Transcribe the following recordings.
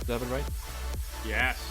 Do I have it right? Yes.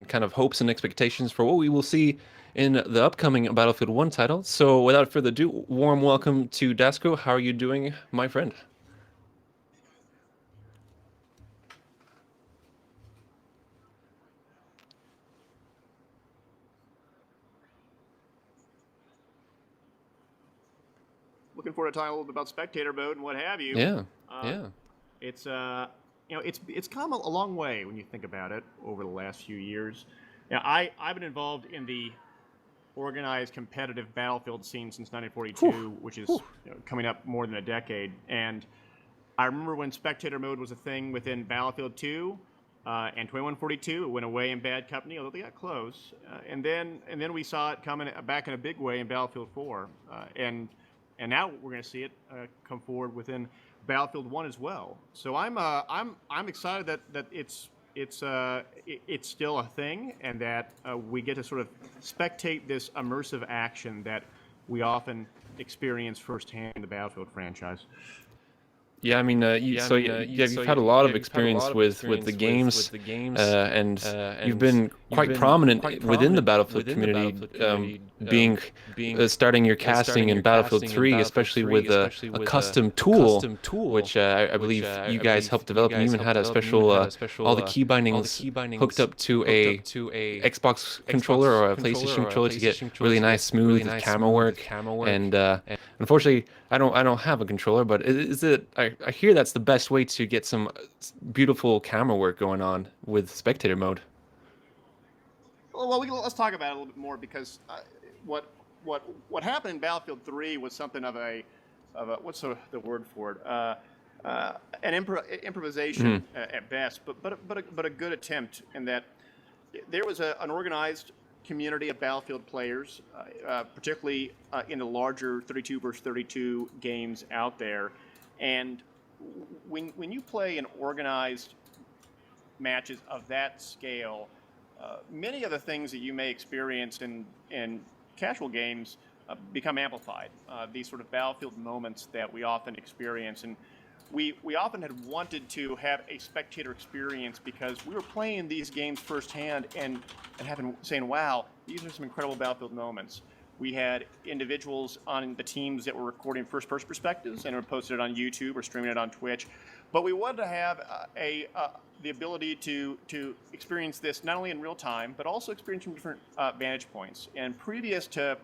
Kind of hopes and expectations for what we will see in the upcoming Battlefield 1 title. So without further ado, warm welcome to Dasco. How are you doing, my friend? Looking forward to talking a little bit about spectator mode and what have you. Yeah, yeah. It's it's come a long way when you think about it over the last few years. Now, I've been involved in the organized competitive Battlefield scene since 1942, which is coming up more than a decade. And I remember when spectator mode was a thing within Battlefield 2 and 2142. It went away in bad company, although they got close. And then we saw it coming back in a big way in Battlefield 4. And now we're going to see it come forward within Battlefield 1 as well. So I'm excited that it's still a thing, and that we get to sort of spectate this immersive action that we often experience firsthand in the Battlefield franchise. Yeah, I mean, you've had a lot of experience with the games, and you've been quite prominent within the Battlefield community, starting your casting in Battlefield 3, especially with a custom tool, which I believe you guys helped develop, and even had a special, all the key bindings hooked up to a Xbox controller or a PlayStation controller to get really nice, smooth camera work. And unfortunately, I don't have a controller, but is it? I hear that's the best way to get some beautiful camera work going on with spectator mode. Well, let's talk about it a little bit more, because what happened in Battlefield 3 was something of a what's the word for it? An improvisation at best, but a good attempt, in that there was an organized community of Battlefield players, particularly in the larger 32 versus 32 games out there. And when you play in organized matches of that scale, many of the things that you may experience in casual games become amplified. These sort of Battlefield moments that we often experience. And we often had wanted to have a spectator experience, because we were playing these games firsthand and saying, wow, these are some incredible Battlefield moments. We had individuals on the teams that were recording first-person perspectives and were posted it on YouTube or streaming it on Twitch. But we wanted to have the ability to experience this not only in real time, but also experience from different vantage points. And previous to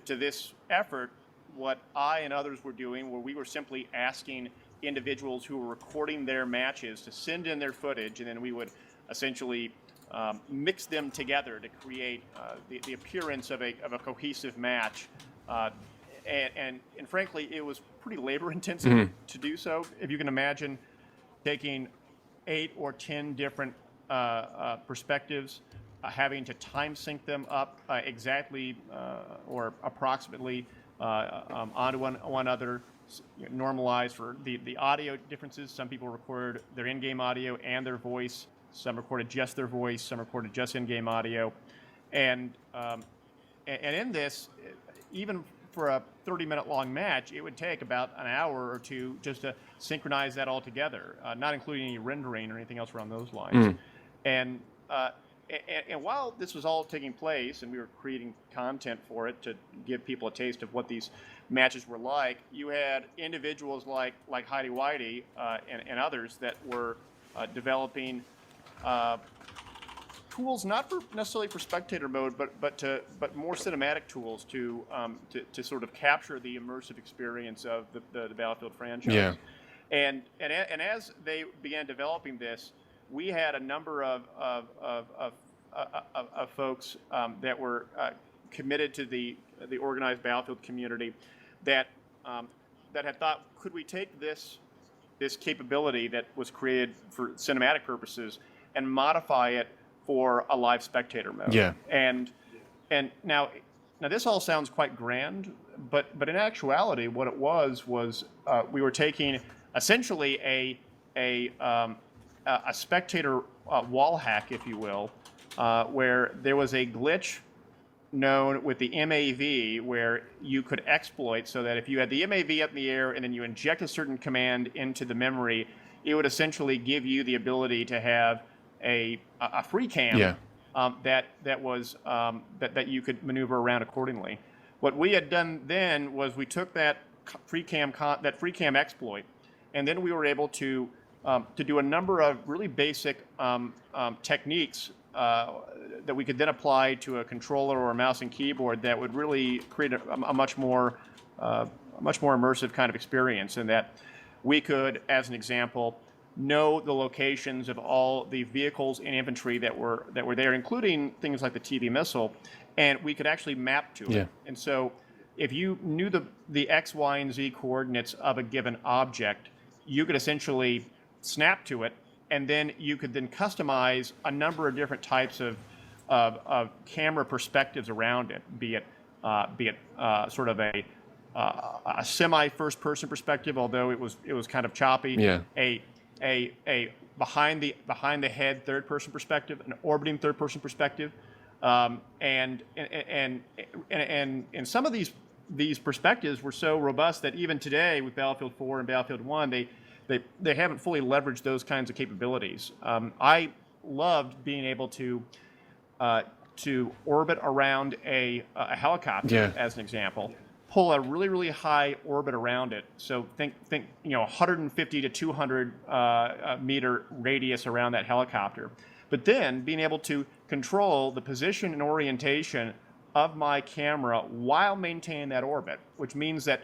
this effort, what I and others were doing, where we were simply asking individuals who were recording their matches to send in their footage, and then we would essentially mix them together to create the appearance of a cohesive match. And frankly, it was pretty labor intensive to do so. If you can imagine taking 8 or 10 different perspectives having to time sync them up exactly or approximately onto one other, normalized for the audio differences. Some people record their in-game audio and their voice. Some recorded just their voice. Some recorded just in-game audio. And in this, even for a 30-minute long match, it would take about an hour or two just to synchronize that all together, not including any rendering or anything else around those lines. And while this was all taking place and we were creating content for it to give people a taste of what these matches were like, you had individuals like Heidi Whitey and others that were developing tools, not necessarily for spectator mode, but more cinematic tools to sort of capture the immersive experience of the Battlefield franchise. Yeah. And as they began developing this, we had a number of folks that were committed to the organized Battlefield community that had thought, could we take this capability that was created for cinematic purposes and modify it for a live spectator mode? Yeah. And now this all sounds quite grand, but in actuality, what it was we were taking essentially a spectator wall hack, if you will, where there was a glitch known with the MAV where you could exploit so that if you had the MAV up in the air and then you inject a certain command into the memory, it would essentially give you the ability to have a free cam that you could maneuver around accordingly. What we had done then was we took that free cam exploit, and then we were able to do a number of really basic techniques that we could then apply to a controller or a mouse and keyboard that would really create a much more immersive kind of experience. And that we could, as an example, know the locations of all the vehicles and infantry that were there, including things like the TV missile, and we could actually map to it. And so, if you knew the X, Y, and Z coordinates of a given object, you could essentially snap to it, and then you could then customize a number of different types of camera perspectives around it, be it sort of a semi first-person perspective, although it was kind of choppy. A behind the head third-person perspective, an orbiting third-person perspective, and some of these perspectives were so robust that even today with Battlefield 4 and Battlefield 1, they haven't fully leveraged those kinds of capabilities. I loved being able to orbit around a helicopter, as an example, pull a really, really high orbit around it. So think 150 to 200 meter radius around that helicopter. But then being able to control the position and orientation of my camera while maintaining that orbit, which means that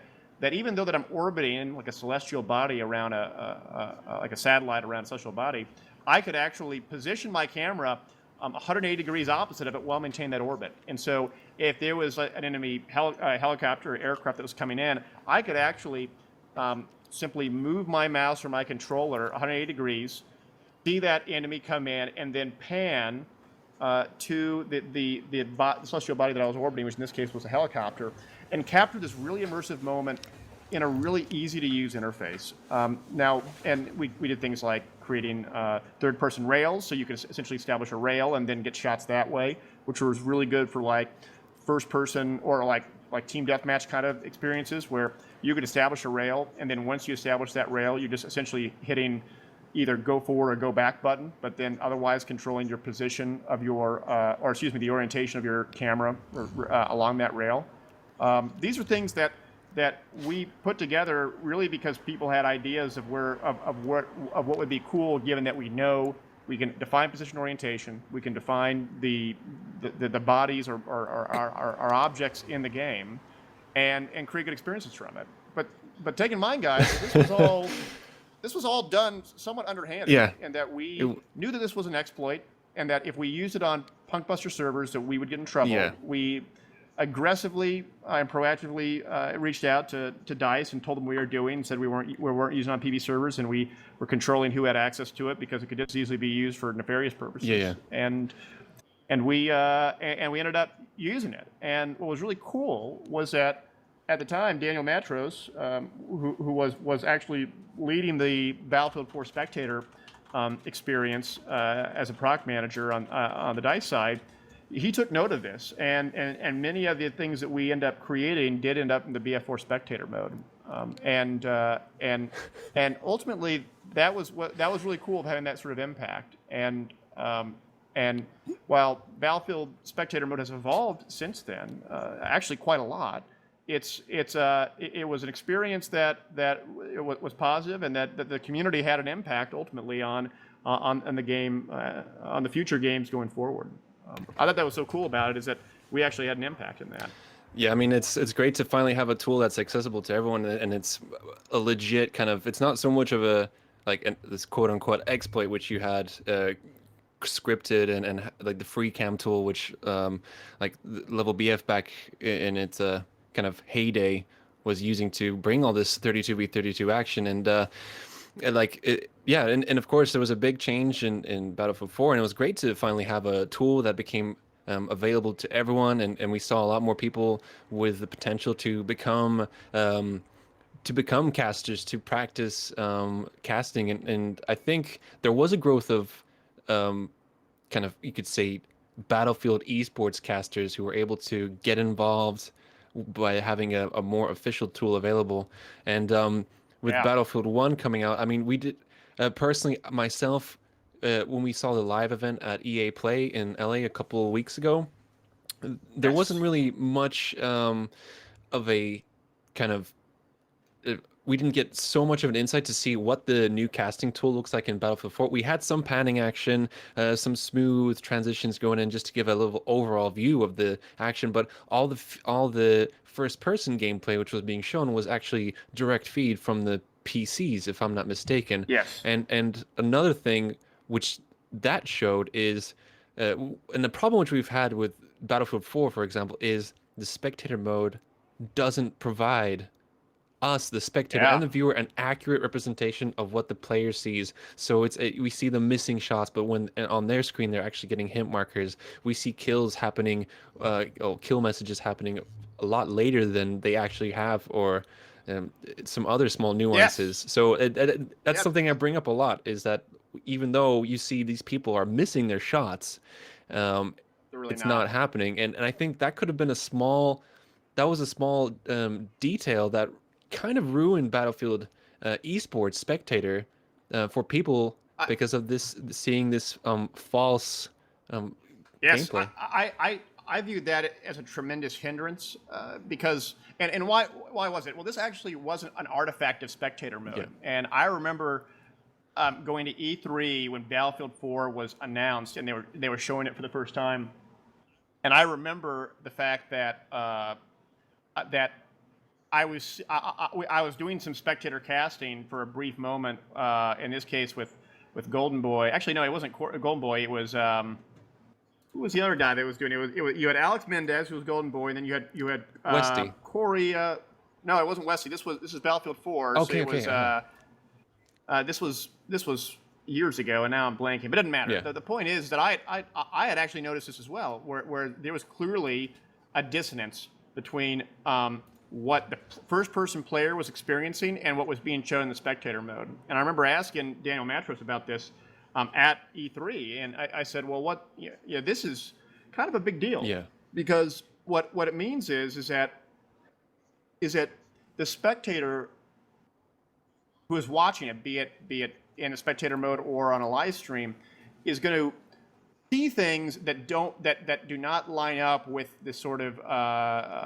even though that I'm orbiting like a celestial body around like a satellite around a celestial body, I could actually position my camera 180 degrees opposite of it while maintaining that orbit. And so if there was an enemy helicopter or aircraft that was coming in, I could actually simply move my mouse or my controller 180 degrees, see that enemy come in, and then pan to the celestial body that I was orbiting, which in this case was a helicopter, and capture this really immersive moment in a really easy-to-use interface. Now, and we did things like creating third-person rails, so you could essentially establish a rail and then get shots that way, which was really good for like first-person or like team deathmatch kind of experiences, where you could establish a rail, and then once you establish that rail, you're just essentially hitting either go forward or go back button, but then otherwise controlling your position of your, the orientation of your camera along that rail. These are things that we put together really because people had ideas of what would be cool, given that we know we can define position orientation, we can define the bodies or objects in the game, and create good experiences from it. But take in mind, guys, this was all done somewhat underhanded, and that we knew that this was an exploit, and that if we used it on Punkbuster servers, that we would get in trouble. We aggressively and proactively reached out to DICE and told them what we were doing, said we weren't using it on PB servers, and we were controlling who had access to it because it could just easily be used for nefarious purposes. And and we ended up using it. And what was really cool was that at the time, Daniel Matros, who was actually leading the Battlefield 4 spectator experience as a product manager on the DICE side, he took note of this, and many of the things that we end up creating did end up in the BF4 spectator mode, and ultimately that was really cool of having that sort of impact. And while Battlefield spectator mode has evolved since then, actually quite a lot, it was an experience that was positive, and that the community had an impact ultimately on the game, on the future games going forward. I thought that was so cool about it, is that we actually had an impact in that. Yeah, I mean, it's great to finally have a tool that's accessible to everyone, and it's a legit kind of, it's not so much of a this quote unquote exploit which you had scripted, and like the free cam tool, which like level BF back in its kind of heyday was using to bring all this 32v32 action, and and of course there was a big change in Battlefield 4, and it was great to finally have a tool that became available to everyone, and we saw a lot more people with the potential to become casters, to practice casting, and I think there was a growth of kind of, you could say, Battlefield esports casters who were able to get involved by having a more official tool available. And with Battlefield 1 coming out, I mean, we did, personally, myself, when we saw the live event at EA Play in LA a couple of weeks ago, there wasn't really much of a kind of, we didn't get so much of an insight to see what the new casting tool looks like in Battlefield 4. We had some panning action, some smooth transitions going in, just to give a little overall view of the action. But all the first-person gameplay which was being shown was actually direct feed from the PCs, if I'm not mistaken. Yes. And another thing which that showed is, and the problem which we've had with Battlefield 4, for example, is the spectator mode doesn't provide us, the spectator and the viewer, an accurate representation of what the player sees. So we see them missing shots, but when on their screen they're actually getting hint markers. We see kills happening, kill messages happening a lot later than they actually have, or some other small nuances. Yes. So that's something I bring up a lot, is that even though you see these people are missing their shots, it's not happening. And I think that could have been a small detail that kind of ruined Battlefield esports spectator for people, because of seeing this false gameplay. I viewed that as a tremendous hindrance, because and why was it? Well, this actually wasn't an artifact of spectator mode, and I remember going to E3 when Battlefield 4 was announced, and they were showing it for the first time, and I remember the fact that that I was doing some spectator casting for a brief moment, in this case with Golden Boy. Actually, no, it wasn't Golden Boy. It was who was the other guy that was doing it? You had Alex Mendez, who was Golden Boy, and then you had Westy. Corey. No, it wasn't Westy. This is Battlefield 4. Okay, so it was this was years ago, and now I'm blanking. But it doesn't matter. Yeah. The point is that I had actually noticed this as well, where there was clearly a dissonance between what the first-person player was experiencing and what was being shown in the spectator mode. And I remember asking Daniel Matros about this at E3, and I said, well, this is kind of a big deal. Yeah. Because what it means is that the spectator who is watching it, be it in a spectator mode or on a live stream, is going to see things that do not line up with the sort of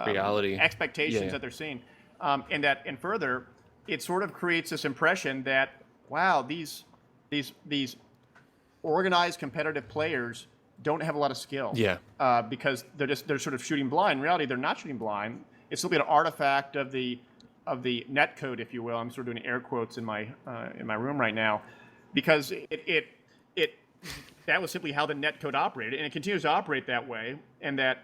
reality expectations that they're seeing, and further, it sort of creates this impression that, wow, these organized competitive players don't have a lot of skill, because they're sort of shooting blind. In reality, they're not shooting blind. It's simply an artifact of the net code, if you will. I'm sort of doing air quotes in my room right now, because it that was simply how the net code operated, and it continues to operate that way. And that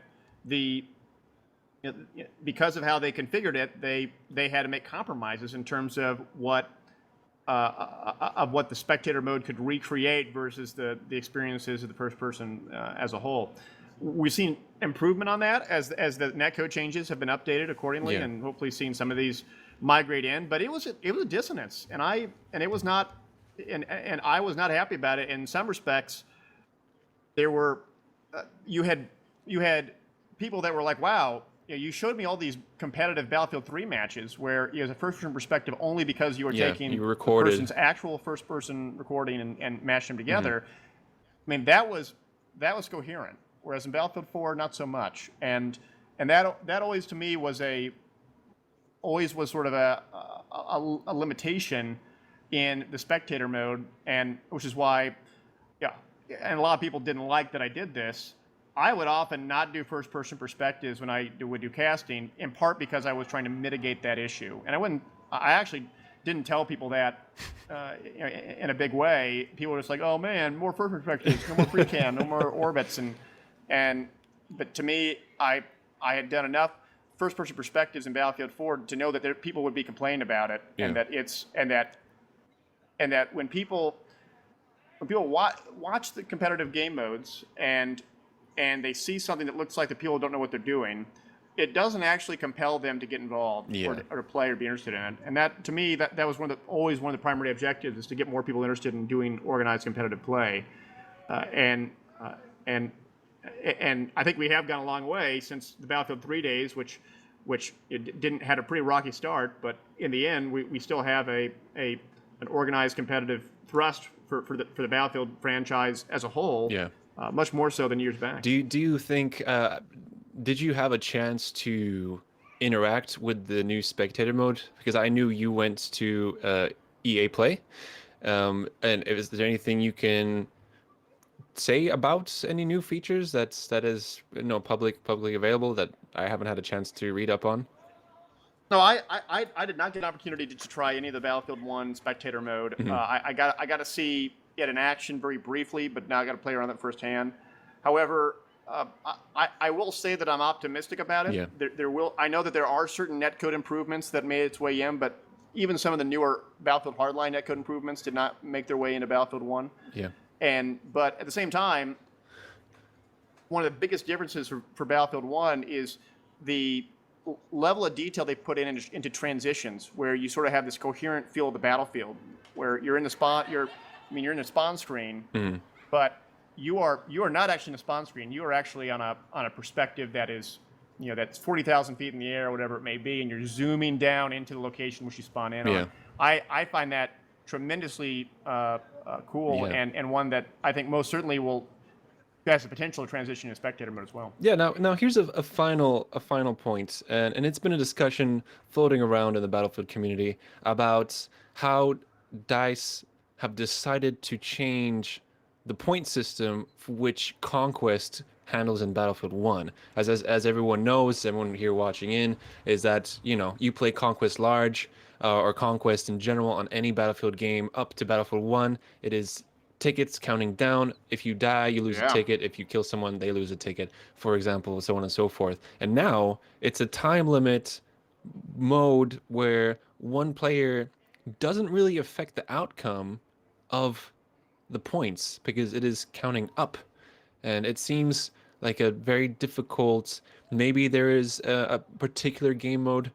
because of how they configured it, they had to make compromises in terms of what of what the spectator mode could recreate versus the experiences of the first person as a whole. We've seen improvement on that as the netcode changes have been updated accordingly, and hopefully seen some of these migrate in. But it was a dissonance, and I was not happy about it. In some respects, there were you had people that were like, wow, you showed me all these competitive Battlefield 3 matches where you have a first-person perspective only because you were taking the person's actual first-person recording and mashing them together. I mean, that was coherent, whereas in Battlefield 4, not so much. And that always to me was sort of a limitation in the spectator mode, and which is why, and a lot of people didn't like that I did this. I would often not do first-person perspectives when I would do casting, in part because I was trying to mitigate that issue. And I actually didn't tell people that in a big way. People were just like, "Oh man, more first perspectives, no more free cam, no more orbits," but to me, I had done enough first-person perspectives in Battlefield 4 to know that people would be complaining about it, and that when people watch the competitive game modes and they see something that looks like the people don't know what they're doing, it doesn't actually compel them to get involved or to play or be interested in it. And that, to me, that was always one of the primary objectives, is to get more people interested in doing organized competitive play. And I think we have gone a long way since the Battlefield 3 days, which it had a pretty rocky start, but in the end, we still have an organized competitive thrust for the Battlefield franchise as a whole. Yeah. Much more so than years back. Do you think, did you have a chance to interact with the new spectator mode? Because I knew you went to EA Play, and is there anything you can say about any new features that is publicly available that I haven't had a chance to read up on? No, I did not get an opportunity to try any of the Battlefield 1 spectator mode. I got to see it in action very briefly, but now I got to play around it firsthand. However, I will say that I'm optimistic about it. Yeah. I know that there are certain netcode improvements that made its way in, but even some of the newer Battlefield Hardline netcode improvements did not make their way into Battlefield 1. Yeah. But at the same time, one of the biggest differences for Battlefield 1 is the level of detail they put into transitions, where you sort of have this coherent feel of the battlefield, where you're in the you're in a spawn screen, but you are not actually in a spawn screen. You are actually on a perspective that is, that's 40,000 feet in the air, or whatever it may be, and you're zooming down into the location which you spawn in on. I find that tremendously cool, and one that I think most certainly has the potential to transition to spectator mode as well. Yeah. Now here's a final point, and it's been a discussion floating around in the Battlefield community about how DICE have decided to change the point system which Conquest handles in Battlefield 1. As everyone knows, everyone here watching in, is that, you play Conquest Large or Conquest in general on any Battlefield game up to Battlefield 1. It is tickets counting down. If you die, you lose a ticket. If you kill someone, they lose a ticket, for example, so on and so forth. And now it's a time limit mode where one player doesn't really affect the outcome of the points, because it is counting up, and it seems like a very difficult. Maybe there is a particular game mode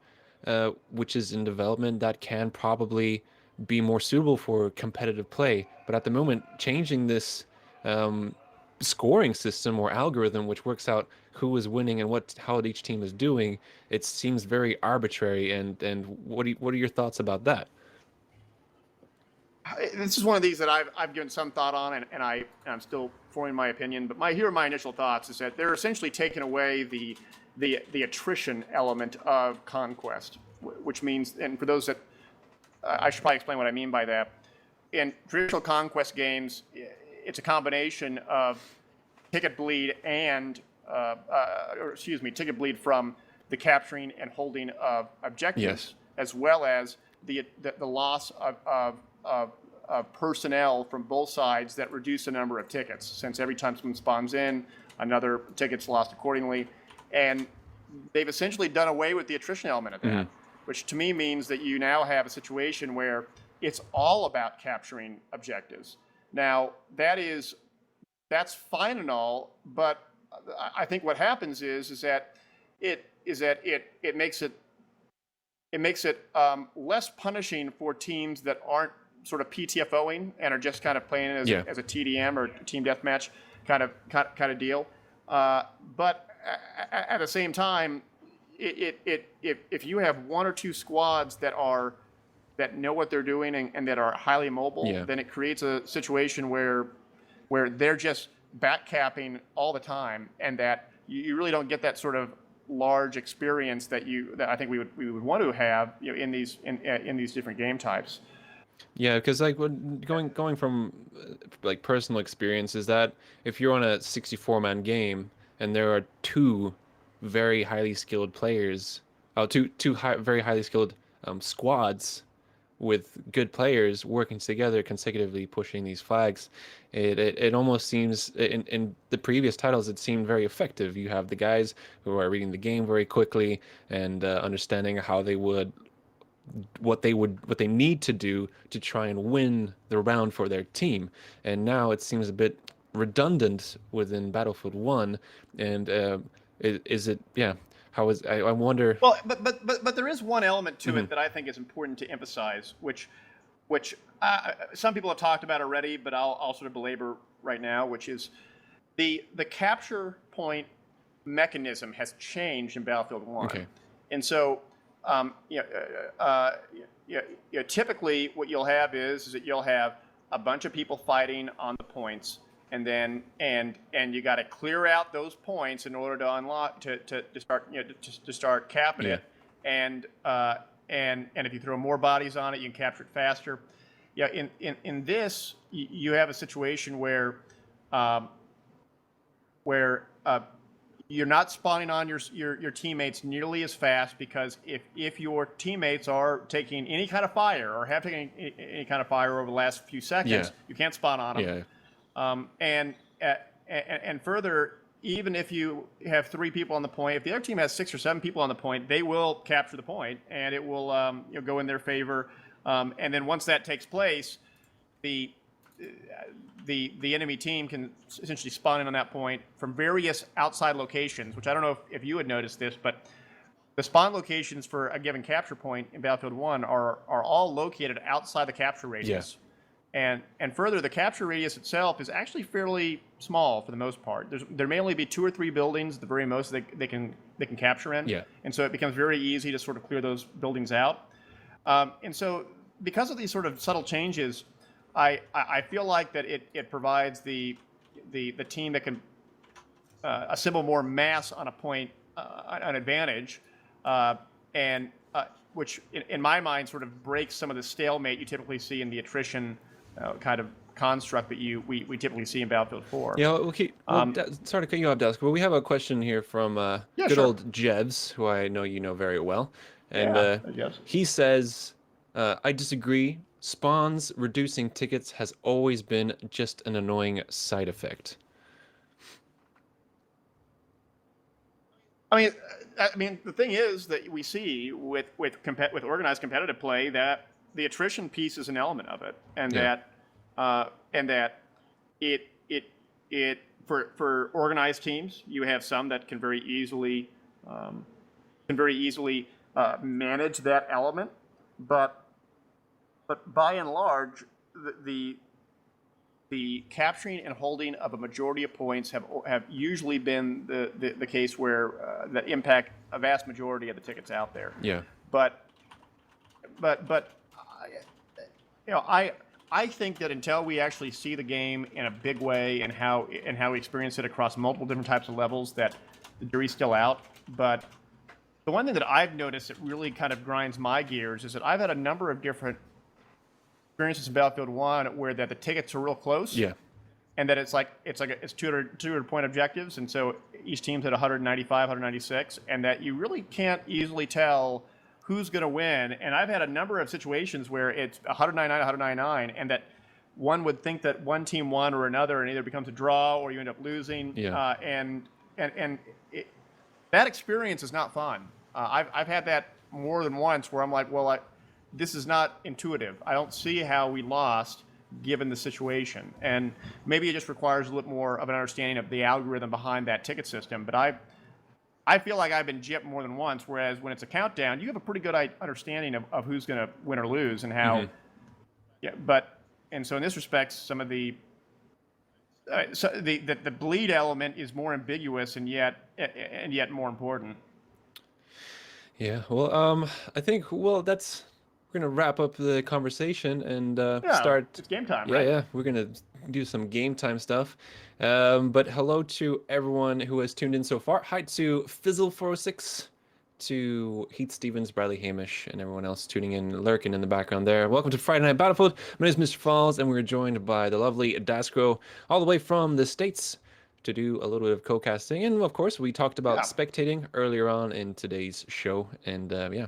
which is in development that can probably be more suitable for competitive play, but at the moment, changing this scoring system or algorithm which works out who is winning and how each team is doing, it seems very arbitrary. And what are your thoughts about that? This is one of these that I've given some thought on, and I'm still forming my opinion. But here are my initial thoughts: is that they're essentially taking away the attrition element of Conquest, which means, and for those that I should probably explain what I mean by that. In traditional Conquest games, it's a combination of ticket bleed and ticket bleed from the capturing and holding of objectives, as well as the loss of personnel from both sides that reduce the number of tickets, since every time someone spawns in, another ticket's lost accordingly. And they've essentially done away with the attrition element of that, which to me means that you now have a situation where it's all about capturing objectives. Now that's fine and all, but I think what happens is that it makes it less punishing for teams that aren't sort of PTFOing and are just kind of playing as a TDM or team deathmatch kind of deal. But at the same time, if you have one or two squads that know what they're doing and that are highly mobile, then it creates a situation where they're just back capping all the time, and that you really don't get that sort of large experience that I think we would want to have, in these different game types. Yeah, because like going from like personal experience is that if you're on a 64-man game and there are two very highly skilled players, very highly skilled squads with good players working together consecutively pushing these flags, it almost seems in the previous titles it seemed very effective. You have the guys who are reading the game very quickly and understanding how they would what they need to do to try and win the round for their team. And now it seems a bit redundant within Battlefield 1. And is it, yeah, how is, I wonder. Well, but there is one element to it that I think is important to emphasize, which some people have talked about already, but I'll sort of belabor right now, which is the capture point mechanism has changed in Battlefield 1. Okay. And so typically what you'll have is that you'll have a bunch of people fighting on the points, and then and you got to clear out those points in order to unlock to start capping it, and if you throw more bodies on it, you can capture it faster. Yeah, in this you have a situation where you're not spawning on your teammates nearly as fast, because if your teammates are taking any kind of fire or have taken any kind of fire over the last few seconds, you can't spawn on them. And further, even if you have 3 people on the point, if the other team has 6 or 7 people on the point, they will capture the point, and it will go in their favor. And then once that takes place, the enemy team can essentially spawn in on that point from various outside locations, which I don't know if you had noticed this, but the spawn locations for a given capture point in Battlefield 1 are all located outside the capture radius. And further, the capture radius itself is actually fairly small for the most part. There may only be 2 or 3 buildings, the very most they can capture in. And so it becomes very easy to sort of clear those buildings out. And so because of these sort of subtle changes, I feel like that it provides the team that can assemble more mass on a point an advantage, and which in my mind sort of breaks some of the stalemate you typically see in the attrition kind of construct that we typically see in Battlefield 4. Yeah, okay. Sorry to cut you off, Dusk, but we have a question here from good old Jevs, who I know you know very well, and he says, I disagree. Spawns reducing tickets has always been just an annoying side effect. I mean, the thing is that we see with organized competitive play that the attrition piece is an element of it, and that it for organized teams, you have some that can very easily manage that element, but by and large, the capturing and holding of a majority of points have usually been the case where that impact a vast majority of the tickets out there. But I think that until we actually see the game in a big way and how we experience it across multiple different types of levels, that the jury's still out. But the one thing that I've noticed that really kind of grinds my gears is that I've had a number of different experiences in Battlefield 1 where that the tickets are real close. And that it's 200 point objectives, and so each team's at 195, 196, and that you really can't easily tell who's going to win. And I've had a number of situations where it's 199, 199, and that one would think that one team won or another, and either becomes a draw or you end up losing. And that experience is not fun. I've had that more than once where I'm like, well, this is not intuitive. I don't see how we lost given the situation. And maybe it just requires a little more of an understanding of the algorithm behind that ticket system. But I feel like I've been gypped more than once, whereas when it's a countdown, you have a pretty good understanding of who's going to win or lose and how. And so in this respect, some of the the bleed element is more ambiguous and yet more important. Yeah, well, I think we're gonna wrap up the conversation and start. It's game time, yeah, right? Yeah, we're gonna do some game time stuff. But hello to everyone who has tuned in so far. Hi to Fizzle406, to Heath Stevens, Bradley Hamish, and everyone else tuning in, lurking in the background there. Welcome to Friday Night Battlefield. My name is Mr. Falls, and we're joined by the lovely Dascro, all the way from the States, to do a little bit of co-casting. And of course, we talked about spectating earlier on in today's show. And yeah,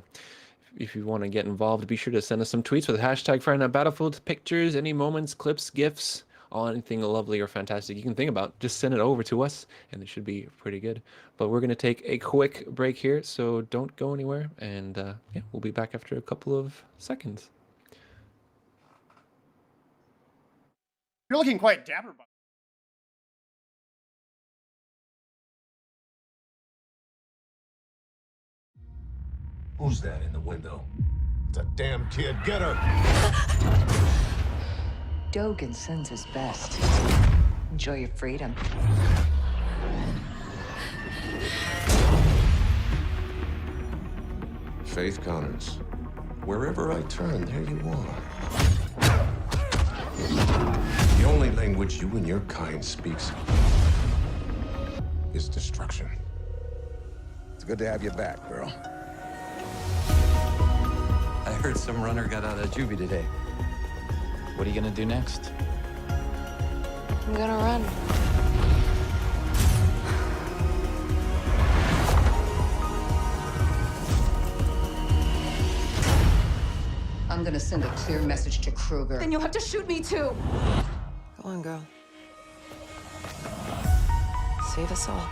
if you want to get involved, be sure to send us some tweets with hashtag Friday Night Battlefield, pictures, any moments, clips, GIFs, all anything lovely or fantastic you can think about. Just send it over to us, and it should be pretty good. But we're going to take a quick break here, so don't go anywhere. And yeah, we'll be back after a couple of seconds. You're looking quite dapper, bud. Who's that in the window? It's a damn kid. Get her! Dogan sends his best. Enjoy your freedom. Faith Connors. Wherever I turn, there you are. The only language you and your kind speaks is destruction. It's good to have you back, girl. I heard some runner got out of juvie today. What are you gonna do next? I'm gonna run. I'm gonna send a clear message to Kruger. Then you'll have to shoot me too. Go on, girl. Save us all.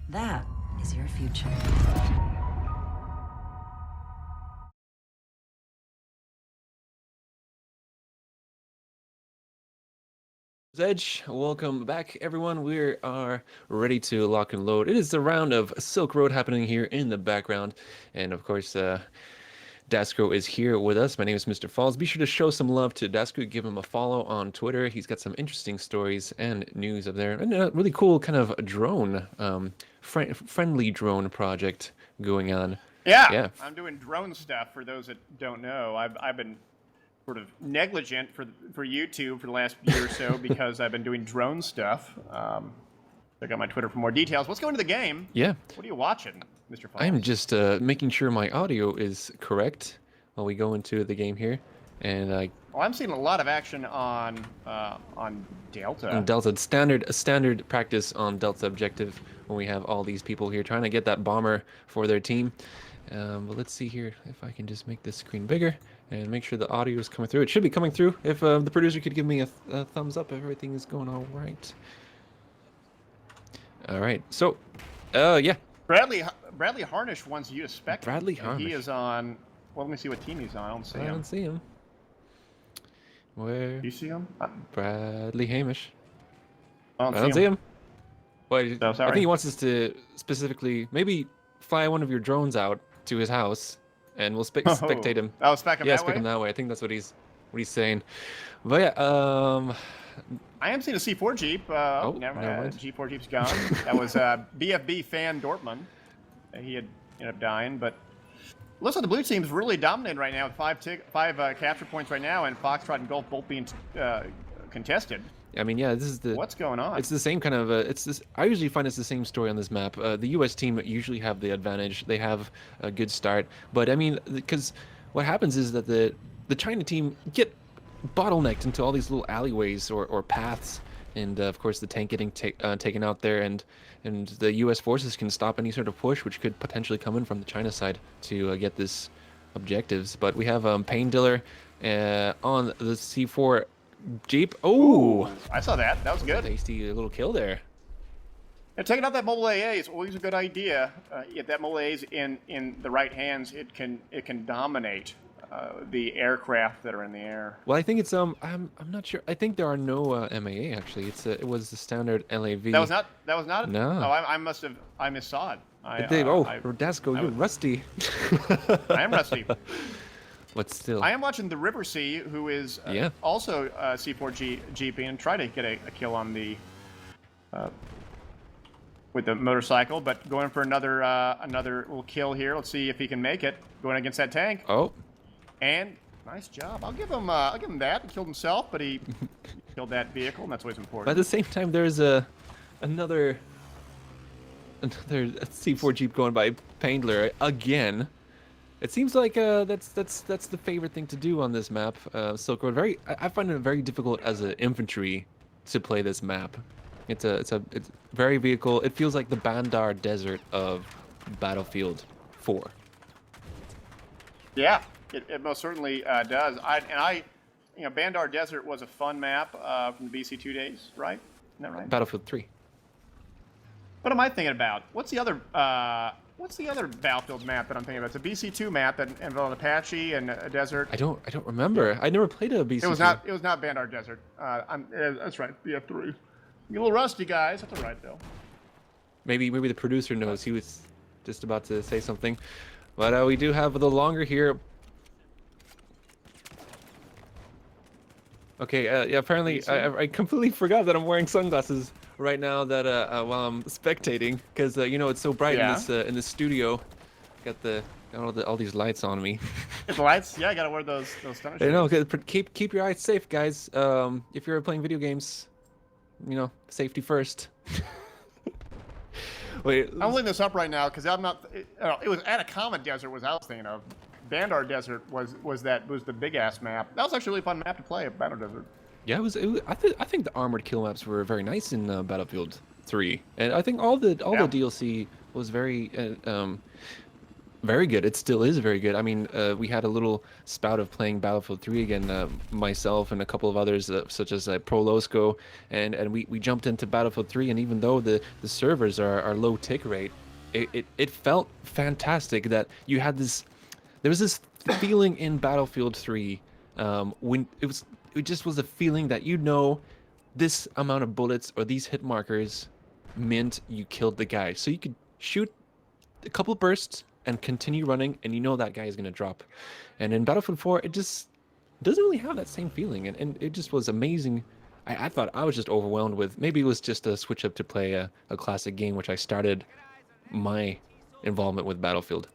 That is your future. Edge, welcome back, everyone. We are ready to lock and load. It is the round of Silk Road happening here in the background, and of course, Dascro is here with us. My name is Mr. Falls. Be sure to show some love to Dascro. Give him a follow on Twitter. He's got some interesting stories and news up there, and a really cool kind of drone, friendly drone project going on. Yeah, I'm doing drone stuff. For those that don't know, I've been sort of negligent for YouTube for the last year or so because I've been doing drone stuff. Check out my Twitter for more details. Let's go into the game. Yeah. What are you watching, Mr. Falls? I'm just making sure my audio is correct while we go into the game here, and I'm seeing a lot of action on Delta. On Delta, standard practice on Delta objective when we have all these people here trying to get that bomber for their team. But let's see here if I can just make this screen bigger and make sure the audio is coming through. It should be coming through. If the producer could give me a thumbs up if everything is going all right. All right. So, yeah. Bradley Harnish wants you to spec. Bradley Harnish. He is on. Well, let me see what team he's on. I don't see him. I don't see him. Where? Do you see him? Bradley Hamish. I don't see him. Wait, So, sorry. I think he wants us to specifically maybe fly one of your drones out to his house, and we'll spectate him. Oh, spec him yeah, that spec way? him that way. I think that's what he's saying. But yeah, I am seeing a C4 Jeep. Never mind. G4 Jeep's gone. That was BFB fan Dortmund. He had ended up dying, but looks like the blue team's really dominating right now with five capture points right now, and Foxtrot and Gulf both being contested. I mean, yeah, this is the. What's going on? It's the same kind of. It's this. I usually find it's the same story on this map. The U.S. team usually have the advantage. They have a good start, but I mean, because what happens is that the China team get bottlenecked into all these little alleyways or paths, and of course the tank getting taken out there, and the U.S. forces can stop any sort of push, which could potentially come in from the China side to get this objectives. But we have Pain Diller on the C4 Jeep. Oh, I saw that. That was good. Tasty little kill there. And taking out that mobile AA is always a good idea. If that mobile AA is in the right hands, it can dominate the aircraft that are in the air. Well, I think it's I'm not sure. I think there are no MAA actually. It was the standard LAV. That was not. No. Oh, I missaw it. Rodasco, you're rusty. I am rusty. But still. I am watching the River Sea, who is also C4 GP, and try to get a kill on the with the motorcycle, but going for another little kill here. Let's see if he can make it. Going against that tank. Oh. And nice job. I'll give him that. He killed himself, but he killed that vehicle, and that's what's important. But at the same time, there's another C4 Jeep going by Paindler again. It seems like that's the favorite thing to do on this map, Silk Road. I find it very difficult as an infantry to play this map. It's very vehicle. It feels like the Bandar Desert of Battlefield 4. Yeah, it most certainly does. Bandar Desert was a fun map from the BC2 days, right? Isn't that right? Battlefield 3. What am I thinking about? What's the other Battlefield map that I'm thinking about? It's a BC2 map that involved an Apache and a desert. I don't remember. I never played a BC2. It was not Bandar Desert. That's right, BF3. You're a little rusty, guys. That's all right though. Maybe the producer knows. He was just about to say something, but we do have the longer here. Okay, yeah. Apparently, I completely forgot that I'm wearing sunglasses right now. That while I'm spectating, because it's so bright in this studio. Got all these lights on me. The lights? Yeah, I gotta wear those stunner shades. I know. Keep your eyes safe, guys. If you're playing video games, safety first. Wait. I'm holding this up right now because I'm not. It was Atacama Desert was I was thinking of. Bandar Desert was the big ass map. That was actually a really fun map to play. Bandar Desert. Yeah, I think the armored kill maps were very nice in Battlefield 3, and I think all the DLC was very very good. It still is very good. I mean, we had a little spout of playing Battlefield 3 again, myself and a couple of others, such as Prolosco, and we jumped into Battlefield 3, and even though the servers are low tick rate, it felt fantastic that you had this. There was this feeling in Battlefield 3 when it just was a feeling that this amount of bullets or these hit markers meant you killed the guy. So you could shoot a couple bursts and continue running, and that guy is going to drop. And in Battlefield 4, it just doesn't really have that same feeling, and it just was amazing. I thought I was just overwhelmed with, maybe it was just a switch up to play a classic game, which I started my involvement with Battlefield.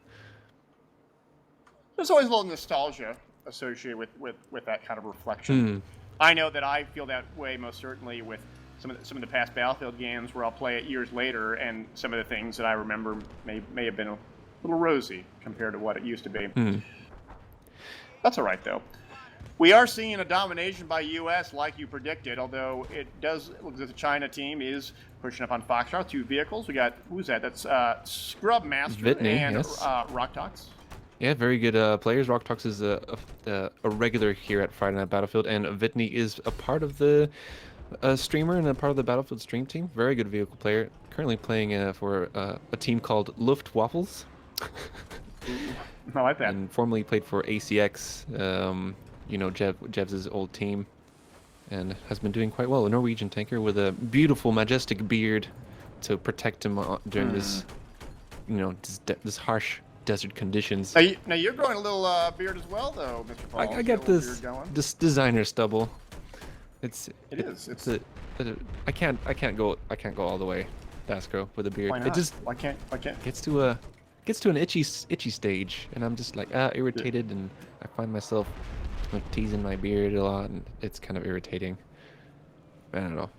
There's always a little nostalgia associated with that kind of reflection. I know that I feel that way most certainly with some of the past Battlefield games where I'll play it years later, and some of the things that I remember may have been a little rosy compared to what it used to be. That's all right though. We are seeing a domination by U.S. like you predicted, although it does look as if the China team is pushing up on Foxtrot. 2 vehicles. We got, who's that? That's Scrub Master Whitney, and yes. Rocktox. Yeah, very good players. Rocktox is a regular here at Friday Night Battlefield, and Whitney is a part of the streamer and a part of the Battlefield stream team. Very good vehicle player. Currently playing for a team called Luftwaffles. I like that. And formerly played for ACX, Jev's old team, and has been doing quite well. A Norwegian tanker with a beautiful, majestic beard to protect him during this, this harsh desert conditions. Now you're growing a little beard as well, though, Mr. Paul. I got this designer stubble. I can't go all the way, Dasco, with a beard. Why not? It just why can't gets to an itchy stage, and I'm just like irritated, and I find myself teasing my beard a lot, and it's kind of irritating. I don't know.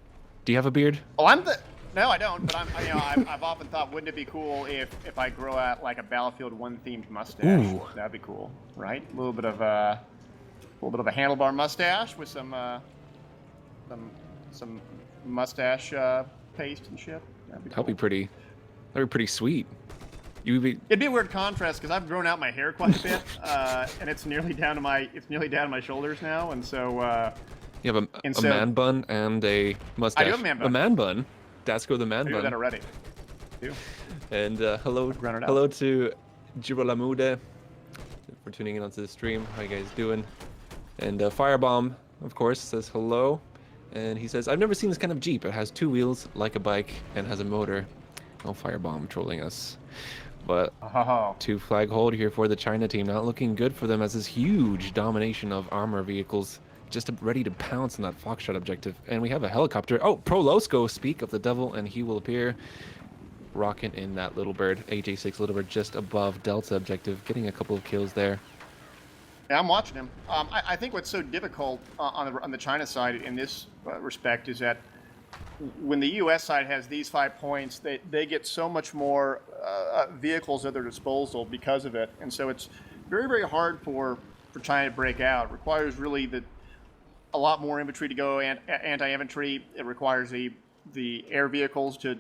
Do you have a beard? Oh, no, I don't. But I've often thought, wouldn't it be cool if I grow out like a Battlefield 1 themed mustache? Ooh. That'd be cool, right? A little bit of a handlebar mustache with some mustache paste and shit. That'd be cool. That'd be pretty sweet. It'd be a weird contrast because I've grown out my hair quite a bit, and it's nearly down to my shoulders now, and so. You have a man bun and a mustache. I do have a man bun. A man bun. Dasco the man I bun. do that already. I do. And hello to Girolamude for tuning in onto the stream. How you guys doing? And Firebomb, of course, says hello. And he says, I've never seen this kind of Jeep. It has 2 wheels, like a bike, and has a motor. Oh, Firebomb trolling us. But 2 flag hold here for the China team. Not looking good for them as this huge domination of armor vehicles just ready to pounce on that Foxtrot objective. And we have a helicopter. Oh, Prolosco, speak of the devil, and he will appear. Rocking in that little bird, AJ6 little bird, just above Delta objective, getting a couple of kills there. Yeah, I'm watching him. I think what's so difficult on the China side in this respect is that when the U.S. side has these 5 points, they get so much more vehicles at their disposal because of it, and so it's very, very hard for China to break out. It requires really a lot more infantry to go anti-infantry. It requires the air vehicles to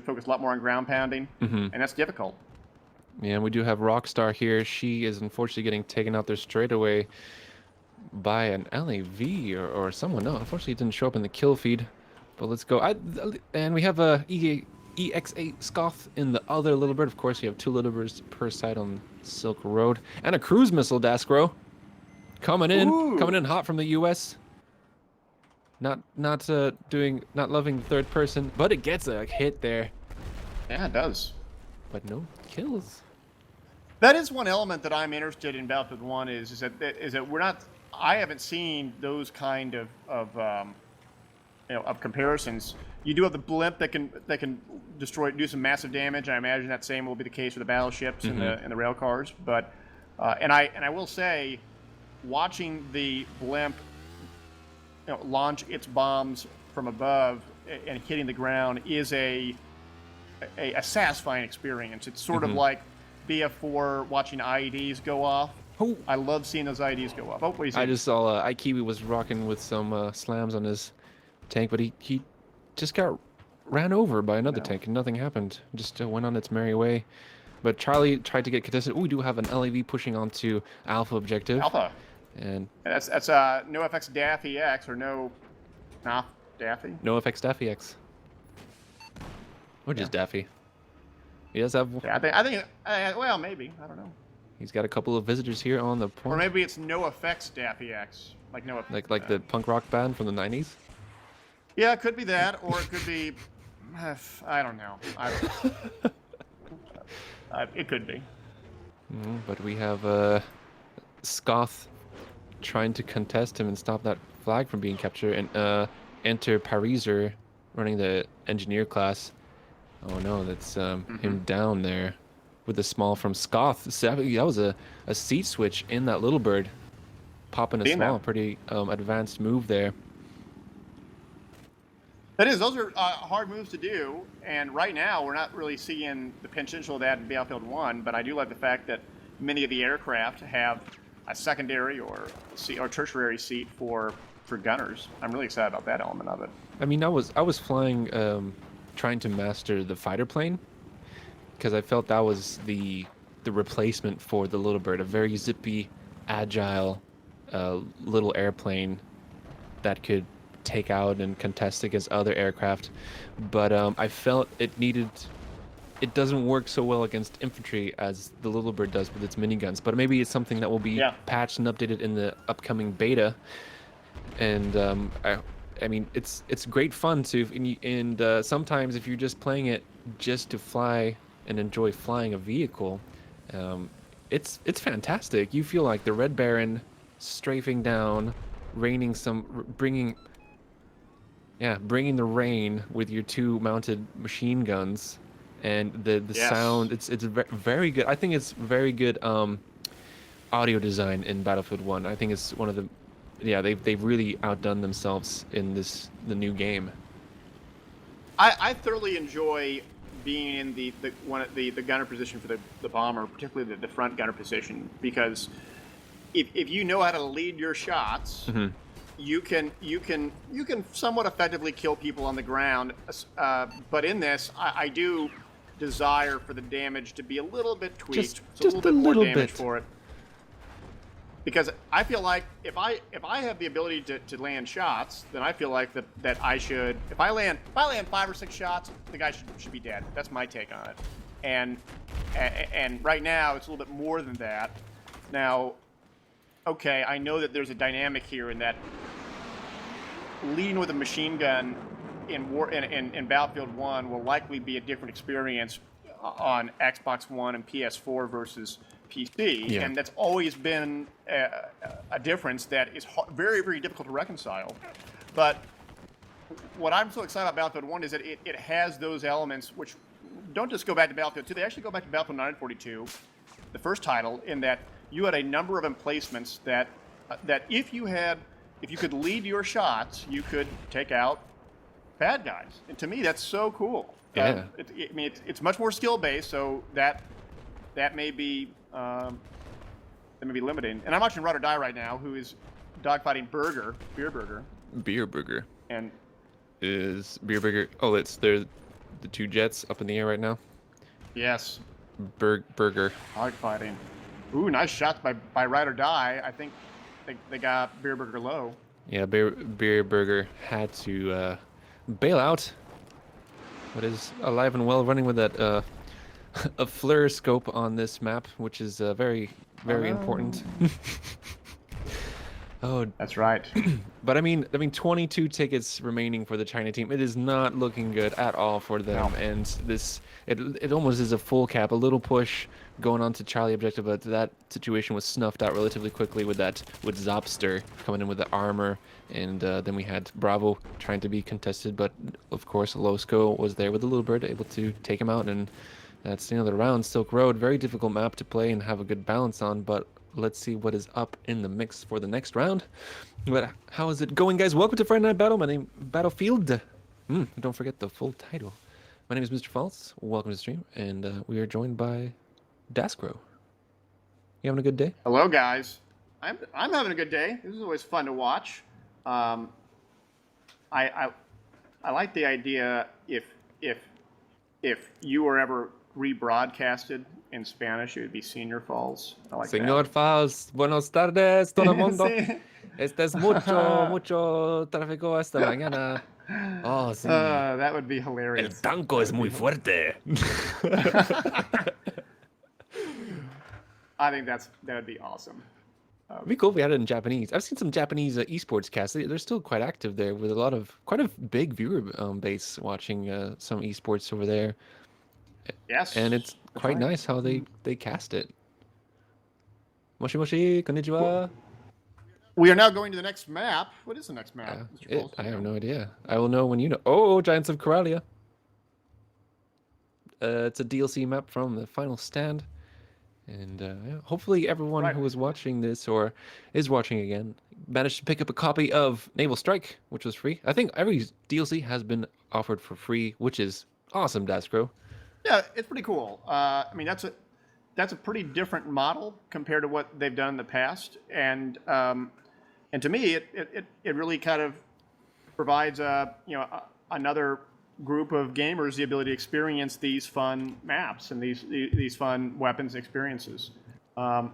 focus a lot more on ground pounding, and that's difficult. Yeah, and we do have Rockstar here. She is unfortunately getting taken out there straight away by an LAV or someone. No, unfortunately, it didn't show up in the kill feed. But let's go. And we have a EXA Scoth in the other little bird. Of course, you have 2 little birds per side on Silk Road. And a cruise missile, Daskro. Coming in hot from the US. Not loving the third person, but it gets a hit there. Yeah, it does. But no kills. That is one element that I'm interested in Battlefield 1 is that we're not. I haven't seen those kind of comparisons. You do have the blimp that can do some massive damage. I imagine that same will be the case for the battleships and the rail cars. But and I will say, watching the blimp launch its bombs from above and hitting the ground is a satisfying experience. It's sort of like BF4 watching IEDs go off. Oh. I love seeing those IEDs go off. Oh, what do you say? I just saw Ikiwi was rocking with some slams on his tank, but he just got ran over by another tank and nothing happened. Just went on its merry way. But Charlie tried to get contested. Oh, we do have an LAV pushing onto Alpha objective. Alpha. And that's no FX Daffy X or no Daffy. No FX Daffy X. Or just Daffy. He does have. Yeah, I think well, maybe, I don't know. He's got a couple of visitors here on the point. Or maybe it's no effects Daffy X, like no. Like the punk rock band from the 90s. Yeah, it could be that, or it could be. I don't know. It could be. But we have Scoth trying to contest him and stop that flag from being captured, and enter Pariser running the engineer class. Oh no, that's him down there with the small from Scoth. That was a seat switch in that little bird, popping a small. Pretty advanced move there. That is, those are hard moves to do, and right now we're not really seeing the potential of that in Battlefield 1, but I do like the fact that many of the aircraft have a secondary or tertiary seat for gunners. I'm really excited about that element of it. I mean, I was flying, trying to master the fighter plane, because I felt that was the replacement for the little bird, a very zippy, agile little airplane that could take out and contest against other aircraft. But I felt it doesn't work so well against infantry as the little bird does with its miniguns. But maybe it's something that will be patched and updated in the upcoming beta. And I mean, it's great fun to, and sometimes if you're just playing it just to fly and enjoy flying a vehicle, it's fantastic. You feel like the Red Baron strafing down, bringing the rain with your 2 mounted machine guns, and the sound. It's very good. I think it's very good audio design in Battlefield 1. I think it's one of the yeah, they've really outdone themselves in the new game. I thoroughly enjoy being in the gunner position for the bomber, particularly the front gunner position, because if you know how to lead your shots, you can somewhat effectively kill people on the ground. But in this, I do desire for the damage to be a little bit tweaked, just a little bit more damage bit for it. Because I feel like if I have the ability to land shots, then I feel like that I should. If I land 5 or 6 shots, the guy should be dead. That's my take on it. And right now it's a little bit more than that. Now, okay, I know that there's a dynamic here in that leading with a machine gun in Battlefield 1 will likely be a different experience on Xbox One and PS4 versus PC, and that's always been a difference that is very, very difficult to reconcile. But what I'm so excited about Battlefield 1 is that it has those elements which don't just go back to Battlefield 2, they actually go back to Battlefield 942, the first title, in that you had a number of emplacements that if you could lead your shots, you could take out bad guys. And to me, that's so cool. Yeah. It's much more skill based, so that may be limiting. And I'm watching Ride or Die right now, who is dogfighting Beer Burger. And Is Beer Burger? Oh, they're the 2 jets up in the air right now. yes, Burger. dogfighting. Ooh, nice shots by Ride or Die. I think they got Beer Burger low. Yeah, Beer Burger had to bail out, but is alive and well, running with that a flare scope on this map, which is very, very important. Oh, That's right. but I mean, 22 tickets remaining for the China team. It is not looking good at all for them, and it almost is a full cap, a little push going on to Charlie objective, but that situation was snuffed out relatively quickly with Zopster coming in with the armor, and then we had Bravo trying to be contested, but of course Losco was there with the little bird, able to take him out, and that's the end of the round. Silk Road, very difficult map to play and have a good balance on, but let's see what is up in the mix for the next round. But how is it going, guys? Welcome to Friday Night Battle. My name Battlefield. Don't forget the full title. My name is Mr. False. Welcome to the stream, and we are joined by Daskro. You having a good day? Hello, guys. I'm having a good day. This is always fun to watch. I like the idea if you were ever rebroadcasted in Spanish, it would be Senior Falls. I like Señor Falls, buenos tardes, todo el mundo. Este es mucho tráfico esta mañana. Oh, sí. That would be hilarious. El tanco es muy fuerte. I think that would be awesome. It'd be cool if we had it in Japanese. I've seen some Japanese esports casts. They're still quite active there with quite a big viewer base watching some esports over there. Yes. And it's quite nice how they cast it. Moshi moshi, konnichiwa. We are now going to the next map. What is the next map, Mr. Falls? I have no idea. I will know when you know. Oh, Giants of Coralia. It's a DLC map from the Final Stand. And hopefully everyone who was watching this or is watching again managed to pick up a copy of Naval Strike, which was free. I think every DLC has been offered for free, which is awesome, Daskro. Yeah, it's pretty cool. I mean, that's a pretty different model compared to what they've done in the past, and to me, it really kind of provides another group of gamers the ability to experience these fun maps and these fun weapons experiences. I'll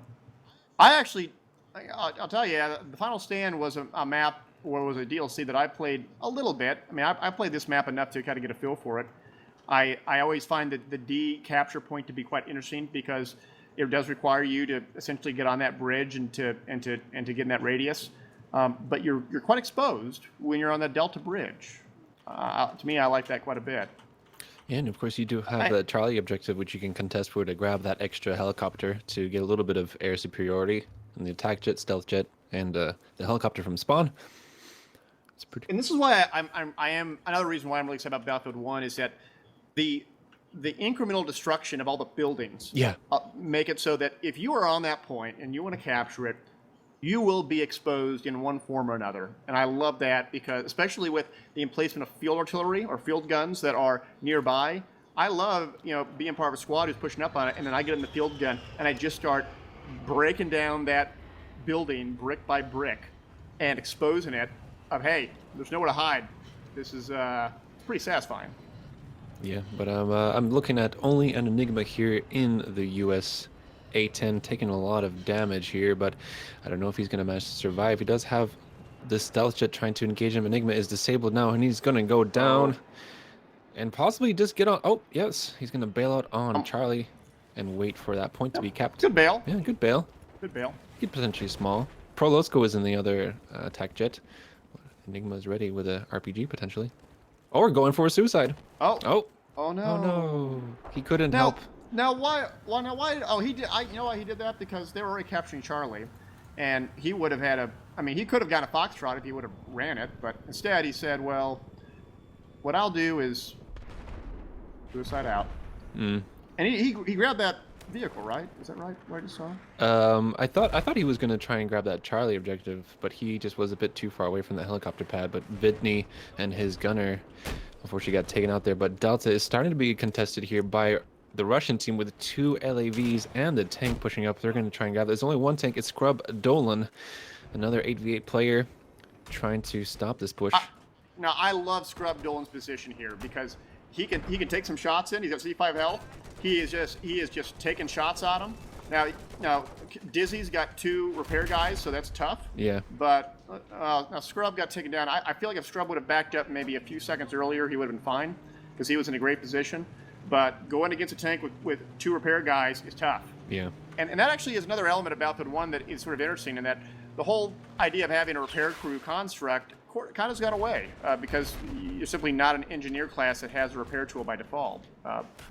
tell you, the Final Stand was a map or was a DLC that I played a little bit. I mean, I played this map enough to kind of get a feel for it. I always find that the D capture point to be quite interesting because it does require you to essentially get on that bridge and to get in that radius. But you're quite exposed when you're on that Delta Bridge. To me, I like that quite a bit. Yeah, and of course you do have the Charlie objective, which you can contest for to grab that extra helicopter to get a little bit of air superiority, and the attack jet, stealth jet, and the helicopter from spawn. It's pretty. And this is why I am another reason why I'm really excited about Battlefield 1 is that the incremental destruction of all the buildings make it so that if you are on that point and you want to capture it, you will be exposed in one form or another. And I love that because, especially with the emplacement of field artillery or field guns that are nearby, I love, being part of a squad who's pushing up on it, and then I get in the field gun and I just start breaking down that building brick by brick and exposing it of, hey, there's nowhere to hide. This is pretty satisfying. Yeah, but I'm looking at only an Enigma here in the US A10, taking a lot of damage here, but I don't know if he's going to manage to survive. He does have the stealth jet trying to engage him. Enigma is disabled now, and he's going to go down and possibly just get on. Oh, yes, he's going to bail out on Charlie and wait for that point to be capped. Good bail. Yeah, good bail. Good bail. He could potentially small. Prolosco is in the other attack jet. Enigma is ready with a RPG potentially. Or going for a suicide. Oh. Oh. Oh no. Oh no. He couldn't help. Now why? Well, now why? Oh, he did. You know why he did that? Because they were already capturing Charlie, and he would have had a. I mean, he could have gotten a foxtrot if he would have ran it, but instead he said, "Well, what I'll do is suicide out." And he grabbed that vehicle, right? Is that right? What I just saw? I thought he was gonna try and grab that Charlie objective, but he just was a bit too far away from the helicopter pad. But Vidney and his gunner, unfortunately, got taken out there. But Delta is starting to be contested here by the Russian team with 2 LAVs and the tank pushing up. They're going to try and grab. There's only one tank. It's Scrub Dolan, another 8v8 player, trying to stop this push. Now I love Scrub Dolan's position here because he can take some shots in. He's got C5 health. He is just taking shots at him. Now Dizzy's got 2 repair guys, so that's tough. Yeah. But now Scrub got taken down. I feel like if Scrub would have backed up maybe a few seconds earlier, he would have been fine because he was in a great position. But going against a tank with 2 repair guys is tough. Yeah. And that actually is another element of Battlefield 1 that is sort of interesting in that the whole idea of having a repair crew construct kind of has gone away because you're simply not an engineer class that has a repair tool by default.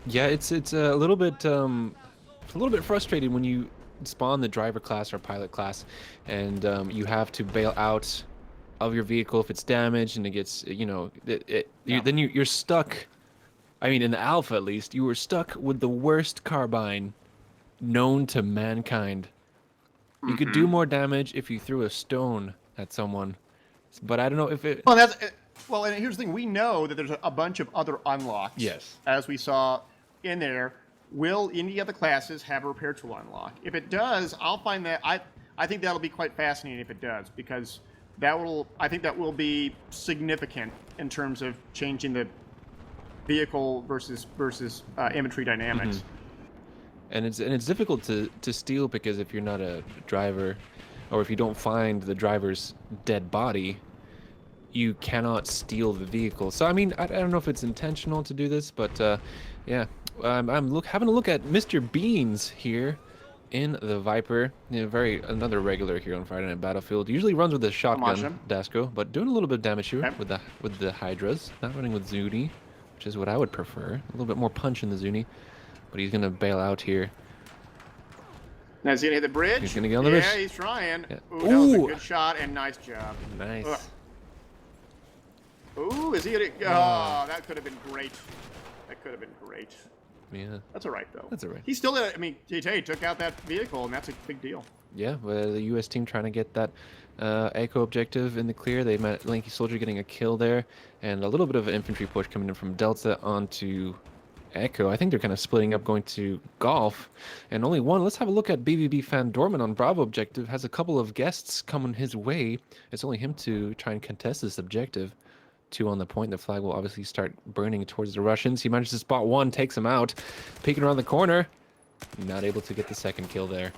Yeah, it's a little bit frustrating when you spawn the driver class or pilot class, and you have to bail out of your vehicle if it's damaged, and it gets then you're stuck. I mean, in the alpha at least, you were stuck with the worst carbine known to mankind. You could do more damage if you threw a stone at someone, but I don't know if it. Well, and here's the thing: we know that there's a bunch of other unlocks. Yes. As we saw in there. Will any of the classes have a repair tool unlock? If it does, I'll find that I think that'll be quite fascinating if it does, because I think that will be significant in terms of changing the vehicle versus infantry dynamics. And it's difficult to steal because if you're not a driver, or if you don't find the driver's dead body, you cannot steal the vehicle. So I mean, I don't know if it's intentional to do this, but yeah. I'm having a look at Mr. Beans here in the Viper. Another regular here on Friday Night Battlefield. Usually runs with a shotgun, Dasco, but doing a little bit of damage here with the Hydras. Not running with Zuni, which is what I would prefer. A little bit more punch in the Zuni, but he's gonna bail out here. Now is he gonna hit the bridge? He's gonna get on the bridge. Yeah, he's trying. Yeah. Ooh, that was a good shot and nice job. Nice. Ooh, is he gonna? Oh, that could have been great. That could have been great. Yeah. That's all right, though. That's all right. He's still, I mean, he took out that vehicle, and that's a big deal. Yeah, well, the U.S. team trying to get that Echo objective in the clear. They met Lanky Soldier getting a kill there, and a little bit of an infantry push coming in from Delta onto Echo. I think they're kind of splitting up, going to Golf, and only one. Let's have a look at BBB Fan Dorman on Bravo objective. Has a couple of guests coming his way. It's only him to try and contest this objective. 2 on the point. The flag will obviously start burning towards the Russians. He manages to spot 1, takes him out, peeking around the corner. Not able to get the second kill there.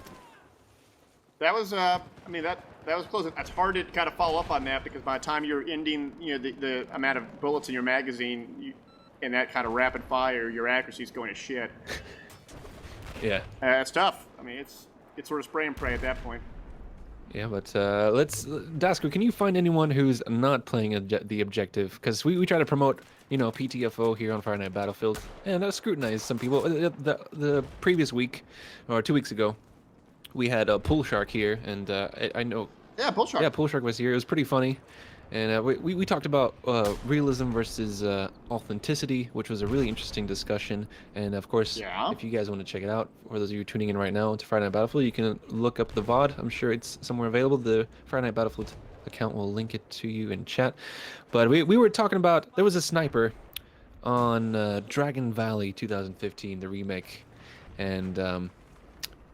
That was, I mean, that was close. It's hard to kind of follow up on that because by the time you're ending, the amount of bullets in your magazine, in that kind of rapid fire, your accuracy is going to shit. Yeah. It's tough. I mean, it's sort of spray and pray at that point. Yeah, but Dasco, can you find anyone who's not playing the objective? Because we try to promote, PTFO here on Friday Night Battlefield, and I scrutinized some people. The previous week, or 2 weeks ago, we had a Pool Shark here, and I know. Yeah, Pool Shark. Yeah, Pool Shark was here. It was pretty funny, And we talked about realism versus authenticity, which was a really interesting discussion. And of course, Yeah. if you guys want to check it out, for those of you tuning in right now to Friday Night Battlefield, you can look up the VOD. I'm sure it's somewhere available. The Friday Night Battlefield account will link it to you in chat. But we were talking about, there was a sniper on Dragon Valley 2015, the remake. And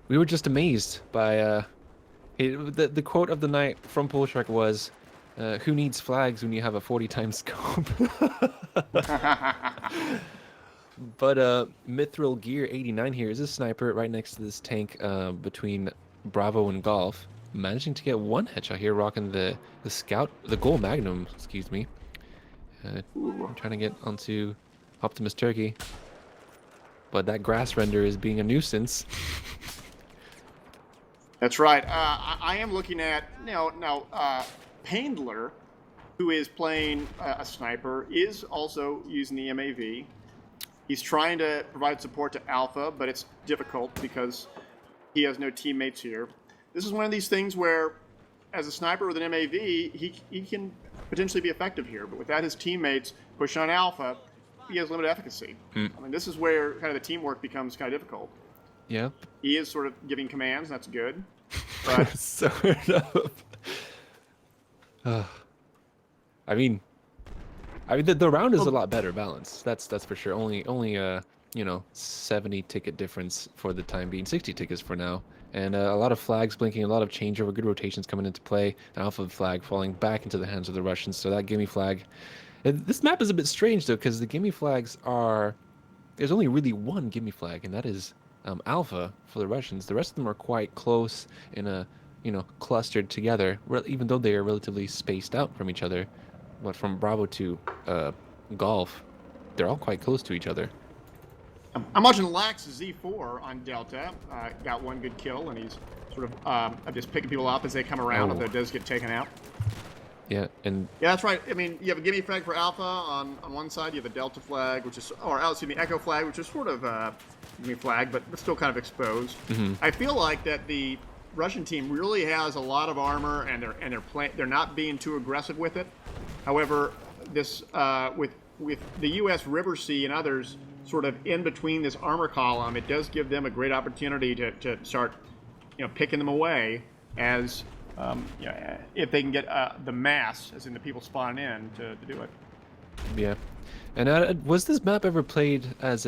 we were just amazed by the quote of the night from Polshrek was, who needs flags when you have a 40 times scope? But Mithril Gear 89 here is a sniper right next to this tank between Bravo and Golf, managing to get one headshot here, rocking the scout, the Gold Magnum, excuse me. I'm trying to get onto Optimus Turkey, but that grass render is being a nuisance. That's right. I am looking at now. Paindler, who is playing a sniper, is also using the MAV. He's trying to provide support to Alpha, but it's difficult because he has no teammates here. This is one of these things where, as a sniper with an MAV, he can potentially be effective here, but without his teammates pushing on Alpha, he has limited efficacy. I mean, this is where kind of the teamwork becomes kind of difficult. Yeah. He is sort of giving commands, and that's good. But sort of. I mean, the round is a lot better balanced. That's for sure. Only 70 ticket difference for the time being, 60 tickets for now, and a lot of flags blinking, a lot of changeover, good rotations coming into play. An Alpha flag falling back into the hands of the Russians. So that gimme flag. This map is a bit strange though, because the gimme flags are, there's only really one gimme flag, and that is Alpha for the Russians. The rest of them are quite close in a clustered together, even though they are relatively spaced out from each other. But from Bravo to Golf, they're all quite close to each other. I'm watching Lax Z4 on Delta. Got one good kill, and he's sort of just picking people up as they come around, although it does get taken out. Yeah, and yeah, that's right. I mean, you have a gimme flag for Alpha on one side. You have a Delta flag, which is, Echo flag, which is sort of gimme flag, but still kind of exposed. I feel like that the Russian team really has a lot of armor, and they're not being too aggressive with it. However, this with the U.S. River Sea and others sort of in between this armor column, it does give them a great opportunity to start, picking them away as if they can get the mass, as in the people spawning in, to do it. Yeah, and was this map ever played as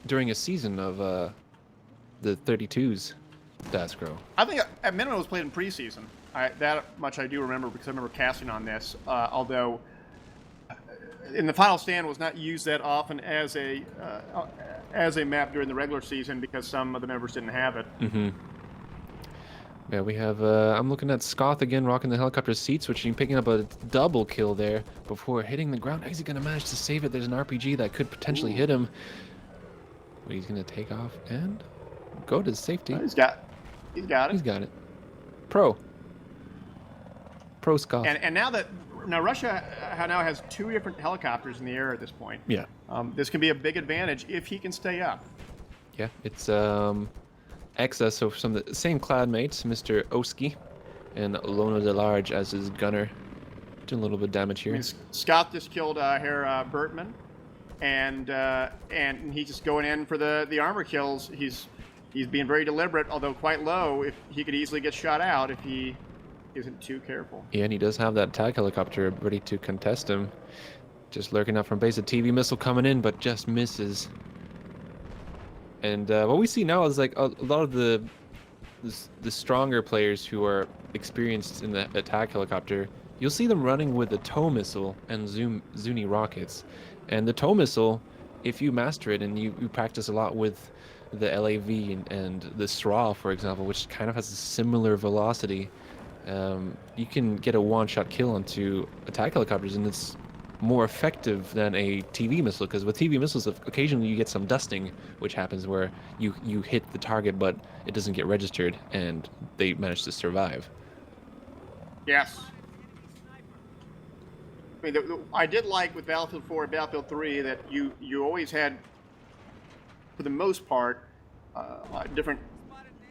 during a season of the 32s? Dasgro. I think at minimum it was played in preseason. That much I do remember, because I remember casting on this. Although in the final stand was not used that often as a map during the regular season, because some of the members didn't have it. Yeah, we have. I'm looking at Scoth again, rocking the helicopter seat, switching, picking up a double kill there before hitting the ground. Is he gonna manage to save it? There's an RPG that could potentially hit him. But he's gonna take off and go to safety. He's got it. He's got it. Pro Scoth. And now Russia now has 2 different helicopters in the air at this point. Yeah. This can be a big advantage if he can stay up. Yeah, it's Exa, so some of the same clan mates, Mr. Oski and Lona DeLarge as his gunner. Doing a little bit of damage here. Scott just killed Herr Bertman, and he's just going in for the armor kills. He's being very deliberate, although quite low. If he could easily get shot out if he isn't too careful. Yeah, and he does have that tag helicopter ready to contest him. Just lurking up from base. A TV missile coming in, but just misses. And what we see now is like a lot of the stronger players who are experienced in the attack helicopter. You'll see them running with the tow missile and Zuni rockets. And the tow missile, if you master it and you practice a lot with the LAV and the SRA, for example, which kind of has a similar velocity, you can get a one-shot kill onto attack helicopters, and it's more effective than a TV missile, because with TV missiles, occasionally you get some dusting, which happens where you hit the target, but it doesn't get registered, and they manage to survive. Yes. I mean, I did like with Battlefield 4 and Battlefield 3 that you always had, for the most part, different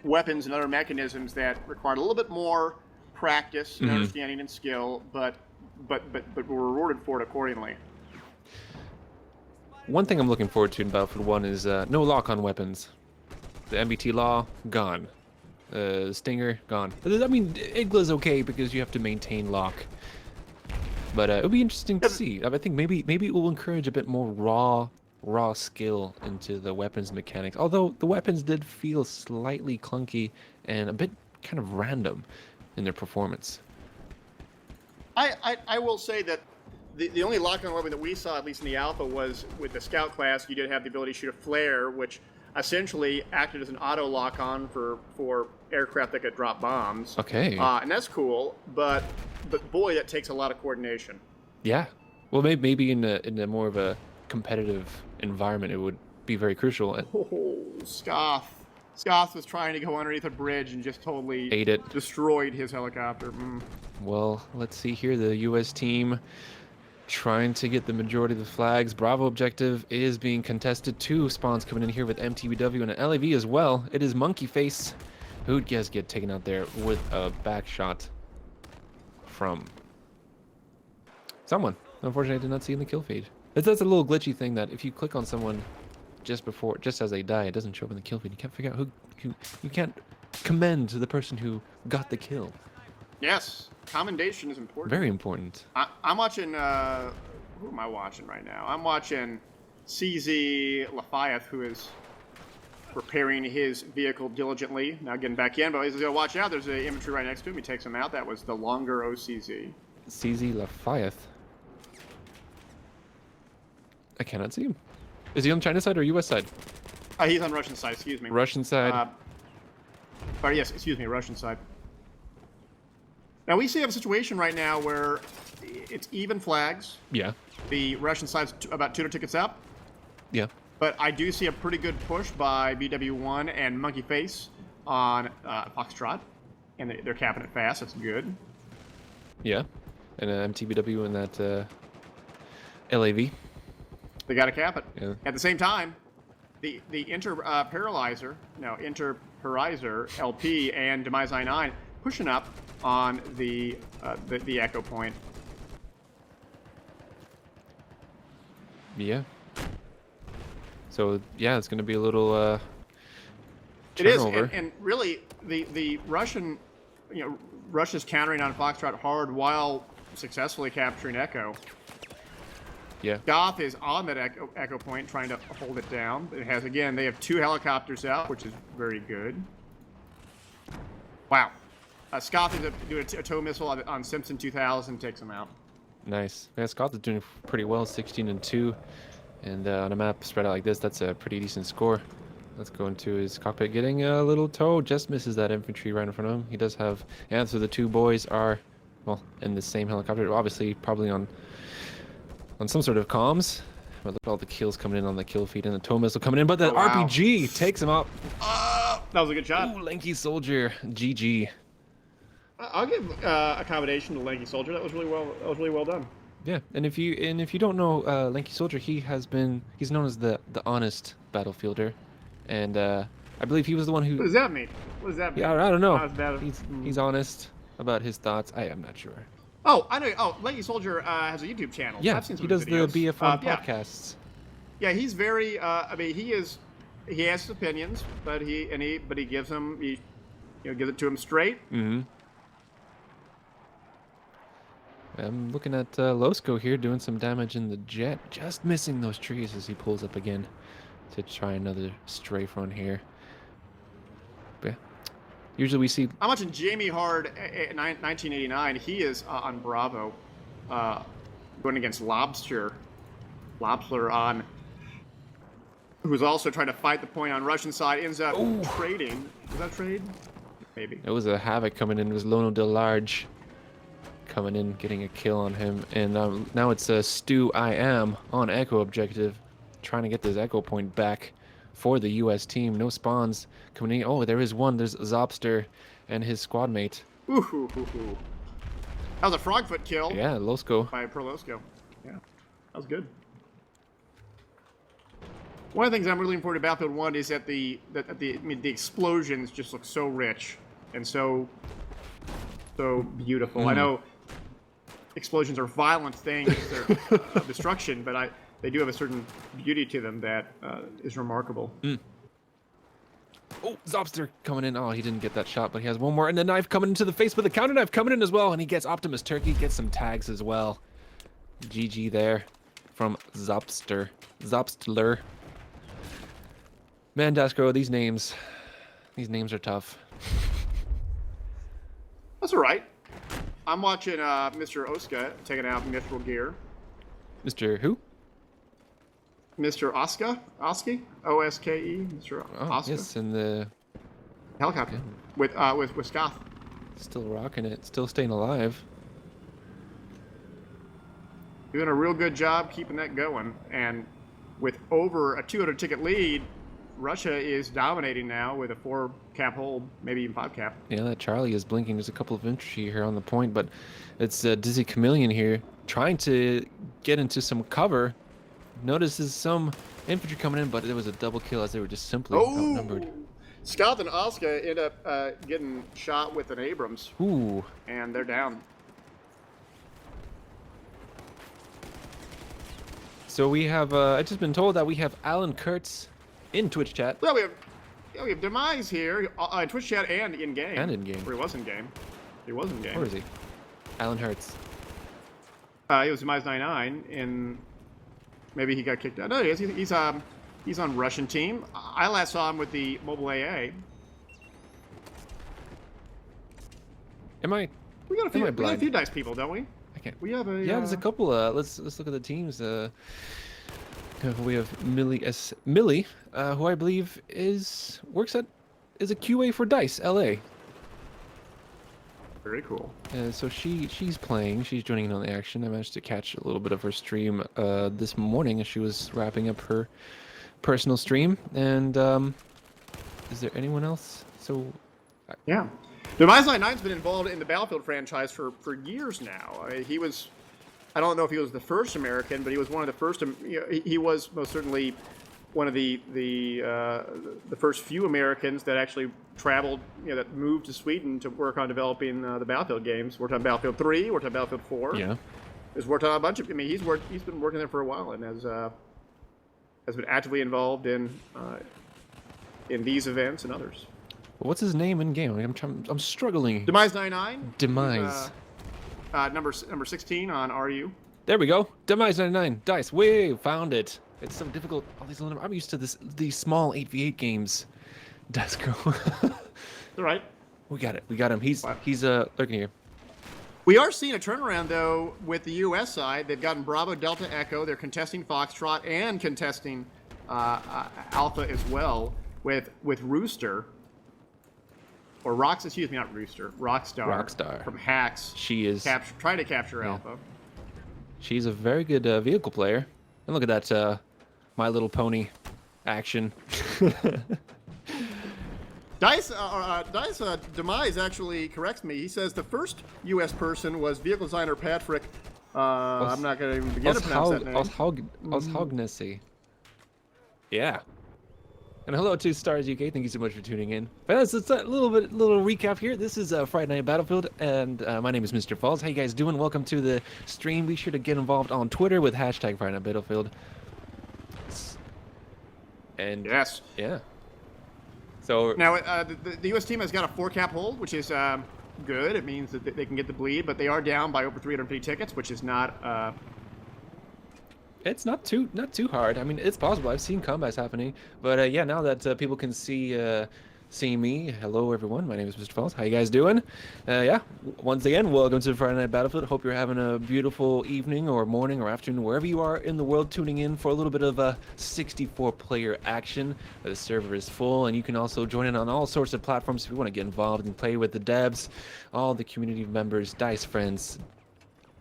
weapons and other mechanisms that required a little bit more practice and understanding and skill, but were rewarded for it accordingly. One thing I'm looking forward to in Battlefield 1 is no lock on weapons. The MBT law, gone. Stinger, gone. I mean, Igla's okay because you have to maintain lock. But it'll be interesting to see. I think maybe it will encourage a bit more raw skill into the weapons mechanics. Although the weapons did feel slightly clunky and a bit kind of random in their performance. I will say that the only lock-on weapon that we saw, at least in the alpha, was with the scout class. You did have the ability to shoot a flare, which essentially acted as an auto lock-on for aircraft that could drop bombs. Okay. And that's cool, but boy, that takes a lot of coordination. Yeah. Well, maybe in a more of a competitive environment, it would be very crucial. Oh, Scoth. Scoth was trying to go underneath a bridge and just totally Ate it. Destroyed his helicopter. Well, let's see here. The U.S. team trying to get the majority of the flags. Bravo objective is being contested. 2 spawns coming in here with MTBW and an LAV as well. It is Monkey Face who'd guess get taken out there with a back shot from someone. Unfortunately, I did not see in the kill feed. That's a little glitchy thing that if you click on someone just as they die, it doesn't show up in the kill feed. You can't figure out who you can't commend the person who got the kill. Yes, commendation is important. Very important. I'm watching, who am I watching right now? I'm watching CZ Lafayette, who is repairing his vehicle diligently. Now getting back in, but he's going to watch out. There's an infantry right next to him. He takes him out. That was the longer OCZ. CZ Lafayette. I cannot see him. Is he on China side or US side? He's on Russian side, excuse me. Russian side. Or yes, excuse me, Russian side. Now we see a situation right now where it's even flags. Yeah. The Russian side's about 200 tickets up. Yeah. But I do see a pretty good push by BW1 and Monkey Face on Foxtrot. And they're capping it fast. That's good. Yeah. And MTBW in that LAV. They got to cap it. Yeah. At the same time, the Interparizer LP and Demise I9 pushing up on the Echo Point. Yeah. So yeah, it's going to be a little It is, turnover. and really the Russian, Russia's countering on Foxtrot hard while successfully capturing Echo. Yeah. Goth is on that Echo Point trying to hold it down. It has, again, they have 2 helicopters out, which is very good. Wow. Scott is doing a tow missile on Simpson 2000, takes him out. Nice. Yeah, Scott is doing pretty well, 16-2. And on a map spread out like this, that's a pretty decent score. Let's go into his cockpit, getting a little tow. Just misses that infantry right in front of him. He does have... And so the 2 boys are, well, in the same helicopter. Obviously, probably on some sort of comms. But look at all the kills coming in on the kill feed and the tow missile coming in. But the RPG takes him out. That was a good shot. Ooh, Lanky Soldier. GG. I'll give accommodation to Lanky Soldier. That was really well. That was really well done. Yeah, and if you don't know Lanky Soldier, he's known as the honest battlefielder, and I believe he was the one who. What does that mean? What does that mean? Yeah, I don't know. Honest He's honest about his thoughts. I am not sure. Oh, I know. Oh, Lanky Soldier has a YouTube channel. Yeah, I've seen some he does of his the videos. BF1 podcasts. Yeah, he's very. I mean, he has his opinions, but he gives them. He gives it to him straight. Mm-hmm. I'm looking at Losco here doing some damage in the jet, just missing those trees as he pulls up again to try another strafe run here. But yeah, usually we see. I'm watching Jamie Hard, 1989. He is on Bravo, going against Lobster on, who's also trying to fight the point on Russian side. Ends up trading. Was that trade? Maybe. It was a Havoc coming in. It was Lono DeLarge coming in, getting a kill on him, and now it's Stu I Am on Echo objective, trying to get this Echo Point back for the U.S. team. No spawns coming in. Oh, there is one. There's Zobster and his squad mate. Ooh. That was a frogfoot kill. Yeah, Losco. By Pro Losco. Yeah, that was good. One of the things I'm really looking forward to Battlefield 1 is that the explosions just look so rich and so beautiful. I know explosions are violent things, they're destruction, but they do have a certain beauty to them that is remarkable. Oh, Zobster coming in. Oh, he didn't get that shot, but he has one more. And the knife coming into the face, but the counter knife coming in as well. And he gets Optimus Turkey, gets some tags as well. GG there from Zobster. Zobstler. Man, Daskro, these names are tough. That's all right. I'm watching Mr. Oska taking out Mithril Gear. Mr. Who? Mr. Oska? Oski? O-S-K-E? Mr. Oh, Oska? yes, and the Helicopter. Yeah. With Scoth. Still rocking it, still staying alive. Doing a real good job keeping that going. And with over a 200 ticket lead, Russia is dominating now with a 4-cap hold, maybe even 5-cap. Yeah, that Charlie is blinking. There's a couple of infantry here on the point, but it's Dizzy Chameleon here trying to get into some cover. Notices some infantry coming in, but there was a double kill as they were just simply outnumbered. Scout and Oska end up getting shot with an Abrams. Ooh. And they're down. So we have, I've just been told that we have Alan Kurtz in Twitch chat. Well, we have Demise here in Twitch chat and in game. And in game. Or he was in game. He was in game. Where is he? Alan Hertz. He was Demise 99, and maybe he got kicked out. No, he's on Russian team. I last saw him with the mobile AA. Am I? We got a few dice people, don't we? I can't. We have a. Yeah, there's a couple. Let's look at the teams. We have Millie, who I believe is a QA for Dice LA. Very cool. So she's playing. She's joining in on the action. I managed to catch a little bit of her stream this morning as she was wrapping up her personal stream. And is there anyone else? So yeah, Demise 99's been involved in the Battlefield franchise for years now. He was. I don't know if he was the first American, but he was one of the first. He was most certainly one of the first few Americans that actually traveled, that moved to Sweden to work on developing the Battlefield games. Worked on Battlefield 3, worked on Battlefield 4. Yeah, he's worked on a bunch of. He's been working there for a while and has been actively involved in these events and others. What's his name in game? I'm struggling. Demise 99. Demise. Number 16 on RU. There we go. Demise 99. Dice. We found it. It's so difficult. All these little. I'm used to these small 8v8 games. Desco. All right. We got it. We got him. He's lurking here. We are seeing a turnaround though with the U.S. side. They've gotten Bravo, Delta, Echo. They're contesting Foxtrot and contesting Alpha as well with Rooster. Or Rox, excuse me, not Rooster. Rockstar. From Hacks. She is trying to capture Alpha. She's a very good vehicle player. And look at that My Little Pony action. Dice Demise actually corrects me. He says the first U.S. person was vehicle designer Patrick. I'm not going to even begin to pronounce that name. Oshognessy. Yeah. And hello to Stars UK. Thank you so much for tuning in. But it's a little recap here. This is Friday Night Battlefield, and my name is Mr. Falls. How you guys doing? Welcome to the stream. Be sure to get involved on Twitter with hashtag Friday Night Battlefield. And yes, yeah. So now the U.S. team has got a 4-cap hold, which is good. It means that they can get the bleed, but they are down by over 350 tickets, which is not. It's not too hard. I mean, it's possible. I've seen combats happening, but yeah, now that people can see me. Hello, everyone. My name is Mr. Falls. How you guys doing? Yeah. Once again, welcome to Friday Night Battlefield. Hope you're having a beautiful evening or morning or afternoon, wherever you are in the world, tuning in for a little bit of 64-player action. The server is full, and you can also join in on all sorts of platforms if you want to get involved and play with the devs, all the community members, Dice friends.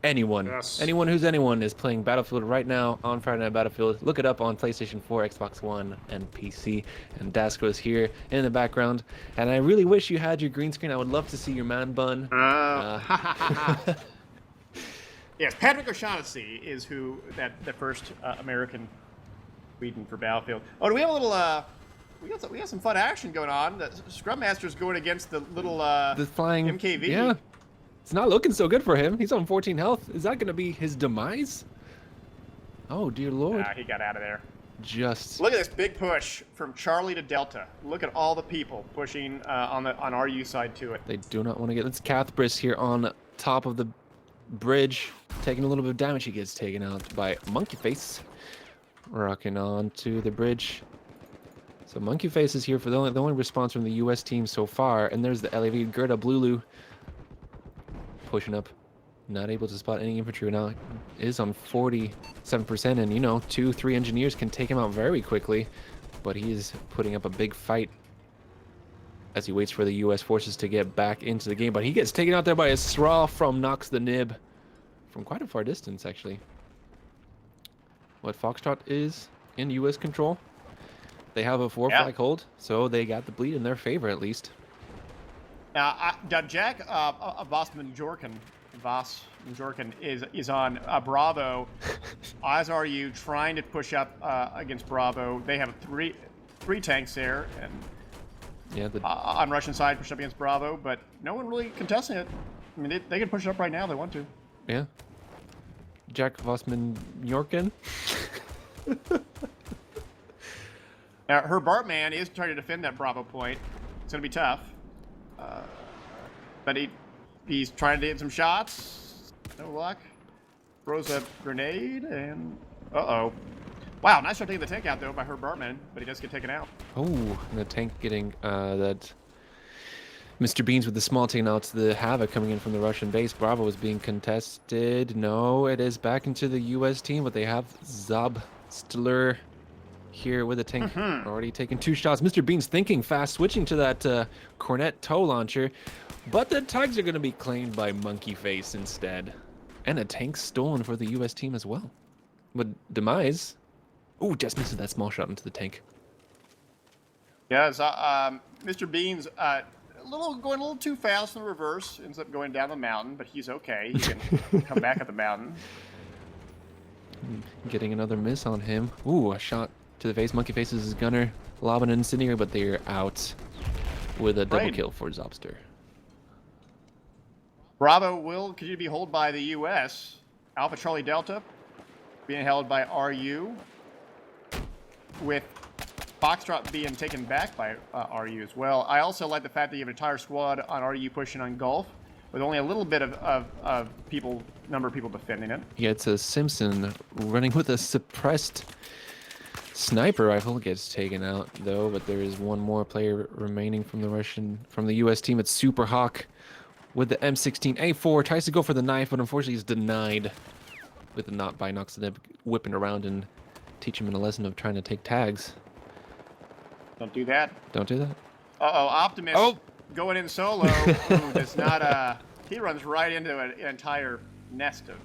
Anyone who's anyone is playing Battlefield right now on Friday Night Battlefield. Look it up on PlayStation 4, Xbox One, and PC. And Dasko is here in the background. And I really wish you had your green screen. I would love to see your man bun. Yes, Patrick O'Shaughnessy is who that first American Sweden for Battlefield. Oh, do we have a little? We got some fun action going on. The Scrum Master's going against the little the flying MKV. Yeah. It's not looking so good for him. He's on 14 health. Is that going to be his demise? Oh, dear Lord. He got out of there. Just look at this big push from Charlie to Delta. Look at all the people pushing on RU side to it. They do not want to get. It's Cathbris here on top of the bridge, taking a little bit of damage. He gets taken out by Monkey Face, rocking on to the bridge. So Monkey Face is here for the only response from the U.S. team so far, and there's the LAV Gerda Blulu pushing up. Not able to spot any infantry now. Is on 47%, and 2-3 engineers can take him out very quickly. But he is putting up a big fight as he waits for the U.S. forces to get back into the game. But he gets taken out there by a Sraw from Nox the Nib from quite a far distance, actually. What Foxtrot is in U.S. control. They have a 4-flag hold, so they got the bleed in their favor at least. Jack Vossman Jorkin is on Bravo. As are you trying to push up against Bravo. They have three tanks there, and on Russian side push up against Bravo, but no one really contesting it. I mean, they can push it up right now if they want to. Yeah. Jack Vossman Jorkin. Now, her Bartman is trying to defend that Bravo point. It's going to be tough. But he's trying to hit some shots. No luck. Throws a grenade and... Uh-oh. Wow, nice try taking the tank out, though, by her Bartman. But he does get taken out. Oh, and the tank getting that... Mr. Beans with the small tank out to the Havoc coming in from the Russian base. Bravo is being contested. No, it is back into the U.S. team, but they have Zobstler here with a tank already taking 2 shots. Mr. Beans thinking fast, switching to that Cornet tow launcher, but the tags are going to be claimed by Monkey Face instead, and a tank stolen for the U.S. team as well. With demise, oh, just misses that small shot into the tank. Yeah, Mr. Beans going a little too fast in the reverse, ends up going down the mountain, but he's okay. He can come back at the mountain. Getting another miss on him. Ooh, a shot to the face. Monkey Face is his gunner, lobbing an incendiary, but they're out with a double kill for Zobster. Bravo will continue to be held by the U.S. Alpha Charlie Delta being held by RU, with Foxtrot being taken back by RU as well. I also like the fact that you have an entire squad on RU pushing on Gulf, with only a little bit of number of people defending it. Yeah, it's a Simpson running with a suppressed sniper rifle. Gets taken out though, but there is one more player remaining from the U.S. team. It's Super Hawk with the M16A4. Tries to go for the knife, but unfortunately is denied with the not by Nox the Nib whipping around and teaching him a lesson of trying to take tags. Don't do that. Don't do that. Uh-oh, Optimus going in solo. Ooh, does not, he runs right into an entire nest of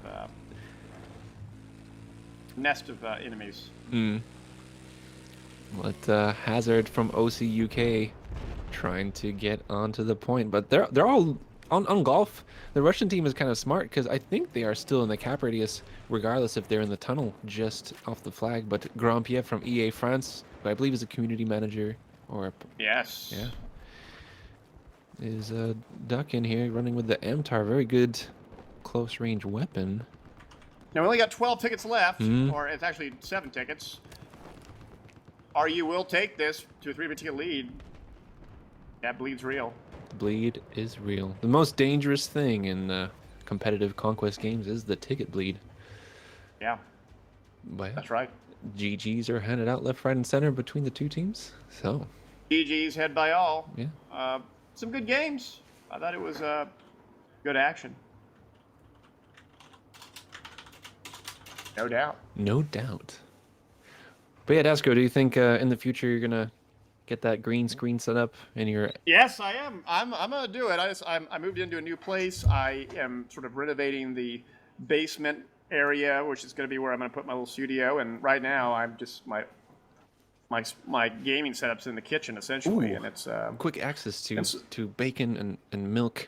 enemies. But Hazard from OC UK trying to get onto the point, but they're all on Golf. The Russian team is kind of smart because I think they are still in the cap radius, regardless if they're in the tunnel just off the flag. But Grand Pierre from EA France, who I believe is a community manager, or yes, yeah, is a duck in here running with the MTAR. Very good close range weapon. Now we only got 12 tickets left, or it's actually 7 tickets. RU will take this to a 3-ticket lead. That bleed's real. Bleed is real. The most dangerous thing in competitive conquest games is the ticket bleed. Yeah, but that's right. GGs are handed out left, right, and center between the two teams. So GGs head by all. Yeah. Some good games. I thought it was good action. No doubt. No doubt. But yeah, Dasco, do you think in the future you're gonna get that green screen set up in your... Yes, I am. I'm gonna do it. I moved into a new place. I am sort of renovating the basement area, which is gonna be where I'm gonna put my little studio. And right now, I'm just my gaming setup's in the kitchen essentially. Ooh, and it's quick access to bacon and milk.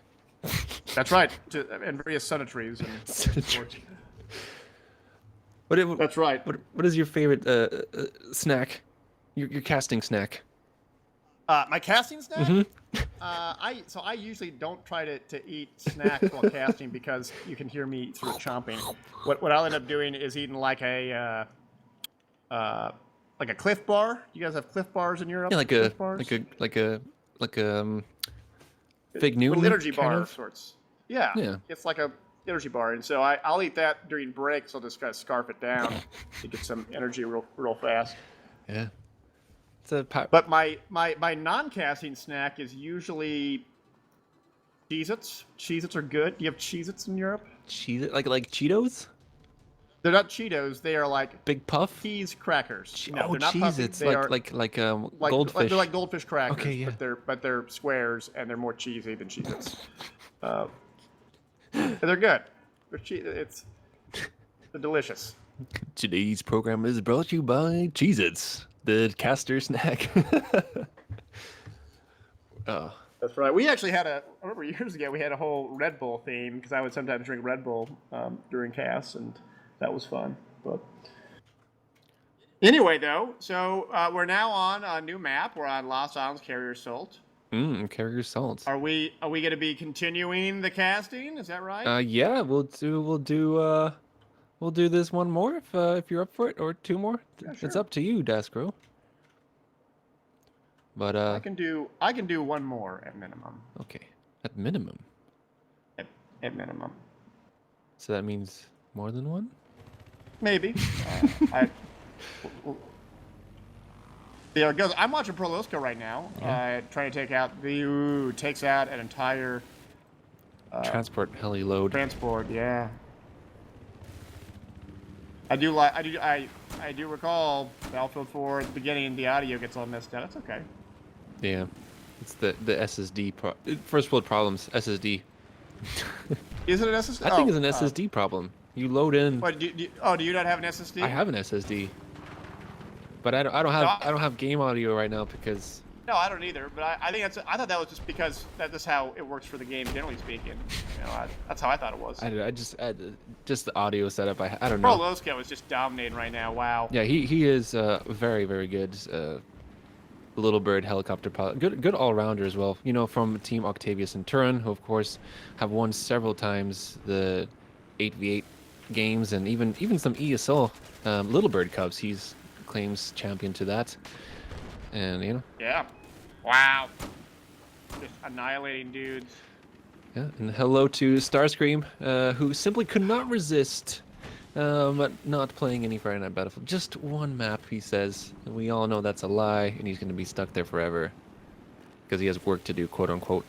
That's right. And various sunitries and. That's right. What is your favorite snack? Your casting snack? My casting snack. I usually don't try to eat snacks while casting because you can hear me sort of chomping. What I'll end up doing is eating like a Cliff Bar. You guys have Cliff Bars in Europe? Yeah, Cliff bars? like a fig Newton Little energy kind bar of? of sorts. Yeah. Yeah. It's like a energy bar, and so I'll eat that during breaks. I'll just kind of scarf it down to get some energy real fast. Yeah. It's a But my non-casting snack is usually Cheez-Its. Cheez-Its are good. Do you have Cheez-Its in Europe? Cheez like Cheetos? They're not Cheetos. They are like Big Puff? cheese crackers. No, Oh, they're not puffy. Cheez-Its, They are like goldfish. They're like goldfish crackers. Okay, yeah. But they're squares and they're more cheesy than Cheez-Its. They're good. They're delicious. Today's program is brought to you by Cheez-Its, the caster snack. Oh. That's right. We actually had I remember years ago, we had a whole Red Bull theme because I would sometimes drink Red Bull during casts, and that was fun. But anyway, though, so we're now on a new map. We're on Lost Islands Carrier Assault. Carrier Assault. Are we going to be continuing the casting? Is that right? Yeah, we'll do this one more if you're up for it, or two more. Yeah, It's sure. up to you, Daskro. But I can do one more at minimum. okay, at minimum. At minimum, So that means more than one. maybe. There it goes. I'm watching Prolosco right now, trying to take out takes out an entire Transport heli load. transport. Yeah. I do recall Battlefield 4 at the beginning. The audio gets all messed up. That's okay. Yeah, it's the SSD first world problems. SSD. Is it an SSD? I think it's an SSD problem. You load in. What, do you not have an SSD? I have an SSD, but I don't have game audio right now because. No, I don't either. But I think I thought that was just because that's how it works for the game, generally speaking. That's how I thought it was. Just the audio setup. I don't know. Prolosco is just dominating right now. Wow. Yeah, he is very, very good. Little Bird helicopter pilot, good all rounder as well. You know, from Team Octavius and Turin, who of course have won several times the 8v8 games and even some ESL Little Bird Cups. He's claims champion to that, and you know. Yeah. Wow. Just annihilating dudes. Yeah, and hello to Starscream, who simply could not resist not playing any Friday Night Battlefield. Just one map, he says. And we all know that's a lie, and he's going to be stuck there forever. Because he has work to do, quote unquote.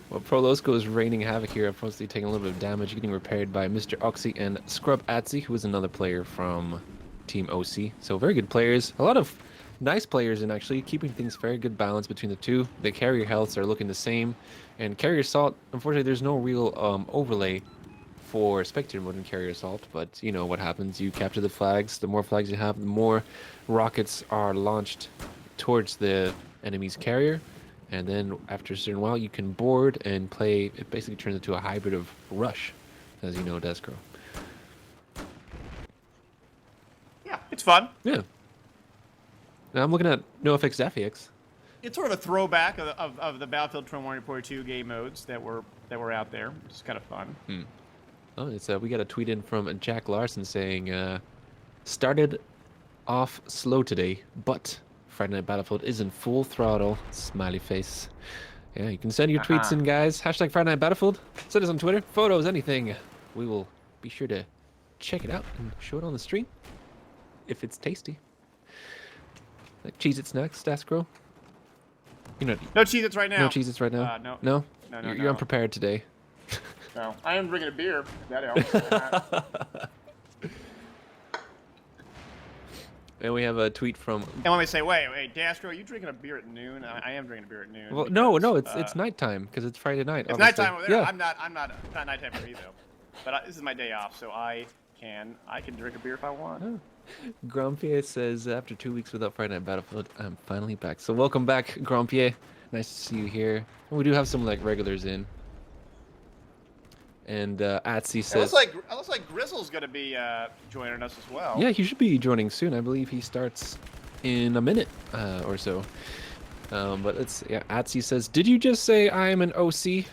Well, Prolosco is raining havoc here, unfortunately taking a little bit of damage, getting repaired by Mr. Oxy and Scrub Atsy, who is another player from Team OC. So very good players. A lot of nice players, and actually keeping things very good balance between the two. The carrier healths are looking the same. And Carrier Assault, unfortunately, there's no real overlay for spectator mode in Carrier Assault, but you know what happens. You capture the flags. The more flags you have, the more rockets are launched towards the enemy's carrier, and then after a certain while you can board and play. It basically turns into a hybrid of Rush, as you know, Deskro. Yeah, it's fun. Yeah. Now I'm looking at NoFX Daffyx. It's sort of a throwback of the Battlefield 2142 game modes that were out there, which is kind of fun. Oh, it's we got a tweet in from Jack Larson saying, started off slow today, but Friday Night Battlefield is in full throttle. Smiley face. Yeah, you can send your tweets in, guys. Hashtag Friday Night Battlefield. Send us on Twitter, photos, anything. We will be sure to check it out and show it on the stream if it's tasty. Like Cheez-Its next, Daskro. You know, No Cheez-Its right now. no Cheez-Its right now. No. No. No, You're unprepared today. No, I am drinking a beer. That helps. And we have a tweet from. And when they say, wait, Dastro, are you drinking a beer at noon? I am drinking a beer at noon. Well, because, it's nighttime because it's Friday night. It's obviously. nighttime over there. Yeah. I'm not nighttime for me though. But this is my day off, so I can drink a beer if I want. Oh. Grandpierre says, after 2 weeks without Friday Night Battlefield, I'm finally back. So welcome back, Grandpierre. Nice to see you here. And we do have some like regulars in. And Atsy says, It looks like Grizzle's gonna be joining us as well. yeah, he should be joining soon. I believe he starts in a minute or so. But yeah, Atsy says, did you just say I am an OC?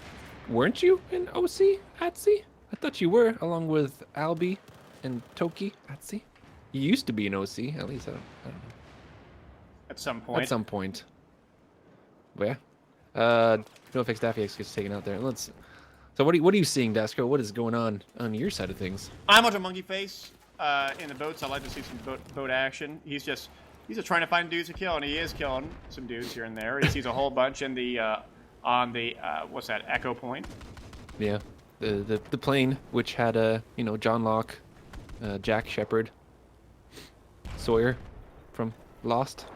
Weren't you an OC, Atsy? I thought you were, along with Albie and Toki, Atsy. You used to be an OC, at least I don't know. At some point. At some point. But yeah. NoFX DaffyX gets taken out there. So what are you seeing, Dasco? What is going on your side of things? I'm watching Monkey Face in the boats. I'd like to see some boat action. He's just trying to find dudes to kill, and he is killing some dudes here and there. He sees a whole bunch in the on the what's that, Echo Point? Yeah, the plane which had John Locke, Jack Shepard, Sawyer from Lost.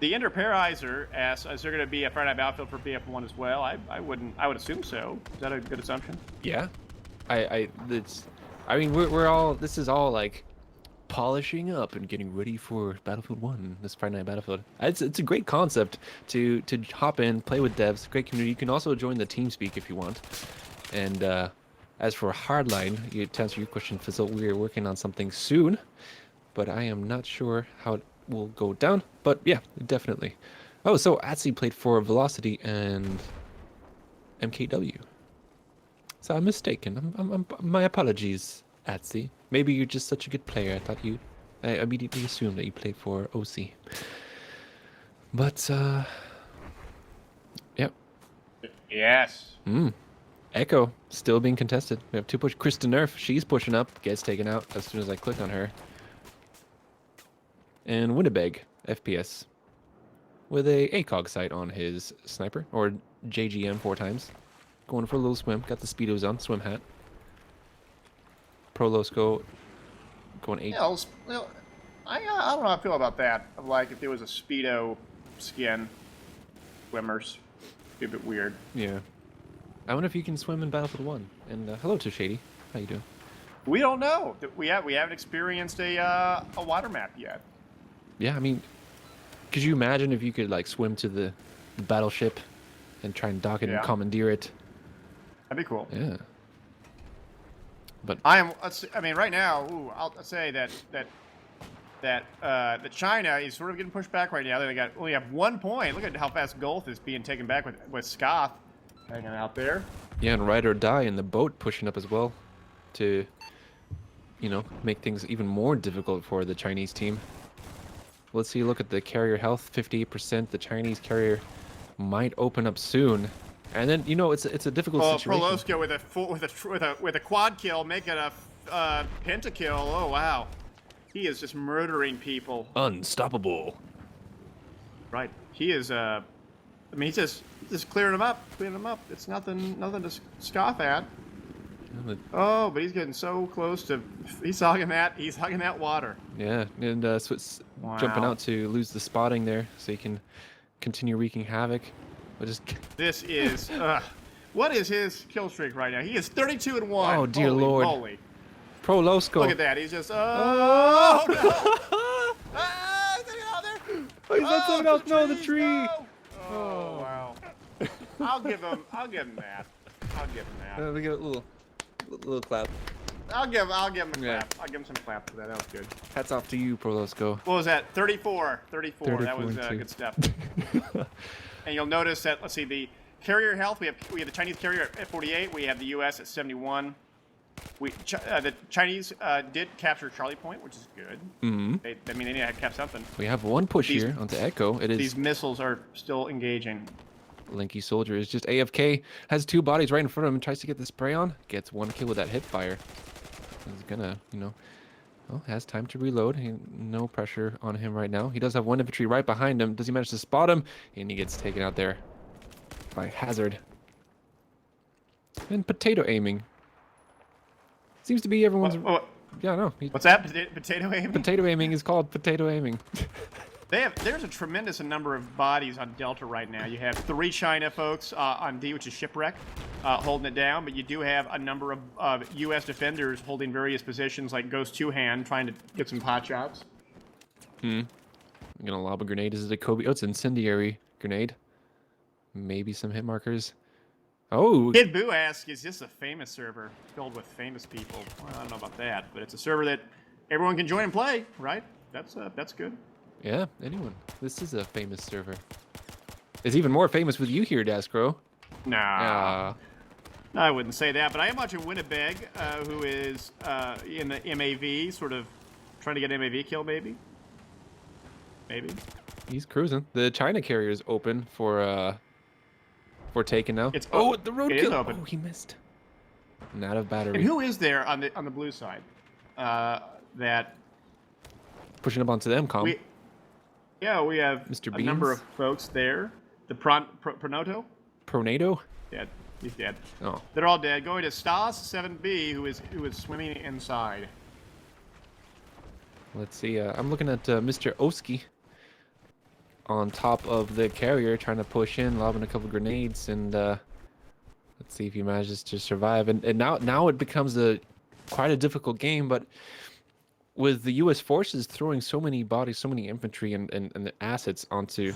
The Enterprise asks, is there going to be a Friday Night Battlefield for BF1 as well? I would assume so. Is that a good assumption? Yeah, I mean we're all, this is all like polishing up and getting ready for Battlefield 1, this Friday Night Battlefield. It's a great concept to hop in, play with devs, great community. You can also join the TeamSpeak if you want. And as for Hardline, to answer your question, Fizzle, we are working on something soon, but I am not sure how it will go down. But yeah, definitely. Oh, so Atsy played for Velocity and MKW. So I'm mistaken. My apologies, Atsy. Maybe you're just such a good player. I immediately assumed that you played for OC. But yep. Yes. Echo still being contested. We have 2 push. Krista Nerf, she's pushing up, gets taken out as soon as I click on her. And Winnipeg FPS with a ACOG sight on his sniper, or JGM 4 times. Going for a little swim. Got the speedos on, swim hat. Prolosco going 8. Yeah, I don't know how I feel about that. Of like if there was a Speedo skin, swimmers, be a bit weird. Yeah. I wonder if you can swim in Battlefield 1. And hello to Shady. How you doing? We don't know. We haven't experienced a water map yet. Yeah, I mean, could you imagine if you could like swim to the battleship and try and dock it and commandeer it? That'd be cool. Yeah. But I mean, right now, I'll say that China is sort of getting pushed back right now. They only have 1 point. Look at how fast Gulf is being taken back with Scoth hanging out there. yeah, and Ride or Die in the boat pushing up as well to, make things even more difficult for the Chinese team. Let's see, look at the carrier health, 58%. The Chinese carrier might open up soon. And then, it's a difficult situation. Prolosco with a quad kill, making a pentakill. Oh, wow. He is just murdering people. Unstoppable. Right. He is, I mean, he's just clearing them up. It's nothing to scoff at. Oh, but he's getting so close to, he's hugging that water. Yeah, and jumping out to lose the spotting there so he can continue wreaking havoc. This is, what is his kill streak right now? He is 32-1. Oh, dear Lord. Holy. Prolosco. Look at that. He's just, oh no. Is he out there? Oh, he's not someone else. No, the tree. No. Oh, wow. I'll give him that. We get a little clap. I'll give him a clap. I'll give him some clap for that. That was good. Hats off to you, Prolosco. What was that? 34. That was a good step. And you'll notice that, let's see, the carrier health, we have the Chinese carrier at 48. We have the U.S. at 71. The Chinese did capture Charlie Point, which is good. Mm-hmm. They need to cap something. We have 1 push here onto Echo. These missiles are still engaging. Lanky Soldier is just AFK, has 2 bodies right in front of him, tries to get the spray on, gets 1 kill with that hip fire. He's gonna, has time to reload. No pressure on him right now. He does have 1 infantry right behind him. Does he manage to spot him? And he gets taken out there by Hazard. And potato aiming. Seems to be everyone's... Yeah, no. What's that? Potato aiming? Potato aiming is called potato aiming. There's a tremendous number of bodies on Delta right now. You have 3 China folks on D, which is Shipwreck, holding it down, but you do have a number of U.S. defenders holding various positions, like Ghost Two-Hand, trying to get some pot shots. I'm gonna lob a grenade. Is it a Kobe? Oh, it's an incendiary grenade. Maybe some hit markers. Oh! Kid Boo asks, is this a famous server filled with famous people? Well, I don't know about that, but it's a server that everyone can join and play, right? That's good. Yeah, anyone. This is a famous server. It's even more famous with you here, Dascro. Nah. No, I wouldn't say that, but I am watching Winnipeg, who is in the MAV, sort of trying to get an MAV kill, maybe. Maybe. He's cruising. The China carrier is open for taking now. It's the road it kill. is open. Oh, he missed. And out of battery. And who is there on the blue side? That pushing up onto the MCOM. we have Mr. a number Beans? of folks there. The Pronoto? Pronado? Dead. He's dead. Oh. They're all dead. Going to Stas 7B, who is swimming inside. Let's see. I'm looking at Mr. Oski on top of the carrier, trying to push in, lobbing a couple grenades, and let's see if he manages to survive. And now it becomes quite a difficult game, but with the U.S. forces throwing so many bodies, so many infantry and the assets onto.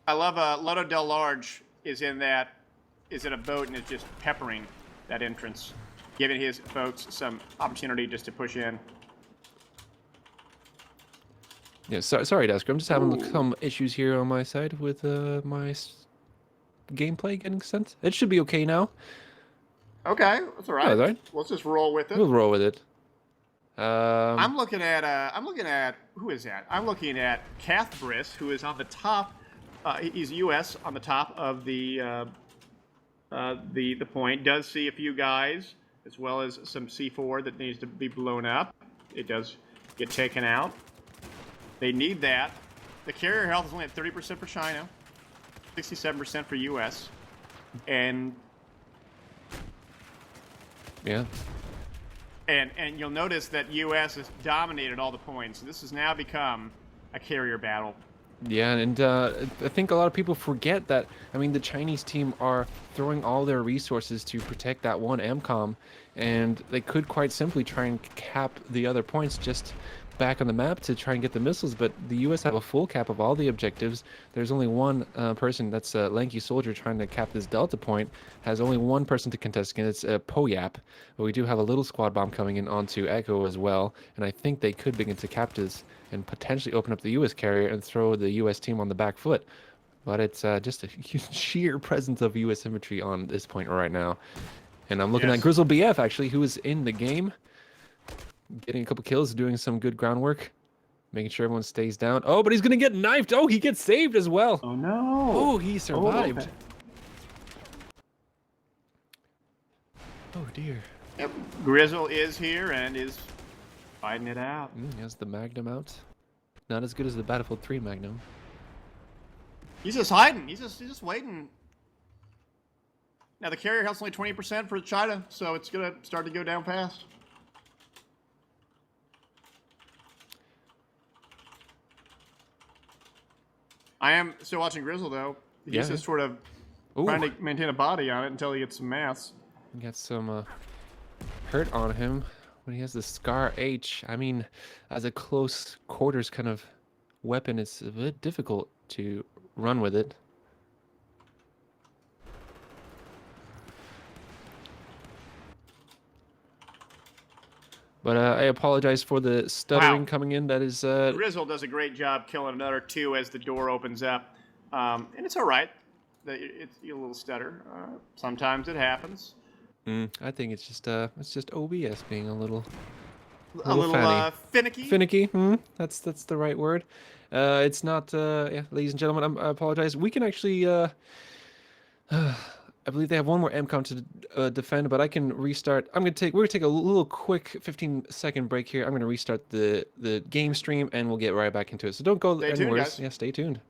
I love Loto Del Large is in a boat and is just peppering that entrance, giving his folks some opportunity just to push in. Yeah, sorry, Dasker. I'm just having some issues here on my side with my gameplay getting sent. It should be okay now. Okay, that's all right. Yeah, that's right. Let's just roll with it. We'll roll with it. I'm looking at who is that? I'm looking at Cathbris, who is on the top. He's U.S. on the top of the point. Does see a few guys as well as some C4 that needs to be blown up. It does get taken out. They need that. The carrier health is only at 30% for China, 67% for U.S. And yeah. And you'll notice that U.S. has dominated all the points. This has now become a carrier battle. Yeah, and I think a lot of people forget that, I mean, the Chinese team are throwing all their resources to protect that one MCOM, and they could quite simply try and cap the other points just back on the map to try and get the missiles, but the U.S. have a full cap of all the objectives. There's only one person, that's a lanky soldier trying to cap this Delta point, has only one person to contest against, it's Poyap, but we do have a little squad bomb coming in onto Echo as well, and I think they could begin to cap this and potentially open up the U.S. carrier and throw the U.S. team on the back foot. But it's just a sheer presence of U.S. infantry on this point right now. And I'm looking at Grizzle BF, actually, who is in the game, getting a couple kills, doing some good groundwork, making sure everyone stays down. Oh, but he's going to get knifed. Oh, he gets saved as well. Oh, no. Oh, he survived. Oh, dear. Yep. Grizzle is here and is fighting it out. He has the Magnum out. Not as good as the Battlefield 3 Magnum. He's just hiding. He's just waiting. Now, the carrier health's only 20% for China, so it's going to start to go down fast. I am still watching Grizzle, though. He's just sort of trying to maintain a body on it until he gets some mass. He got some hurt on him when he has the Scar H. I mean, as a close quarters kind of weapon, it's a bit difficult to run with it. But I apologize for the stuttering coming in. That is... Grizzle does a great job killing another two as the door opens up. And it's all right. It's a little stutter. Sometimes it happens. I think it's just OBS being a little finicky. Finicky. That's the right word. It's not. Yeah, ladies and gentlemen, I apologize. We can actually. I believe they have one more MCOM to defend, but I can restart. We're gonna take a little quick 15-second break here. I'm gonna restart the game stream, and we'll get right back into it. So don't go anywhere. Yeah, stay tuned.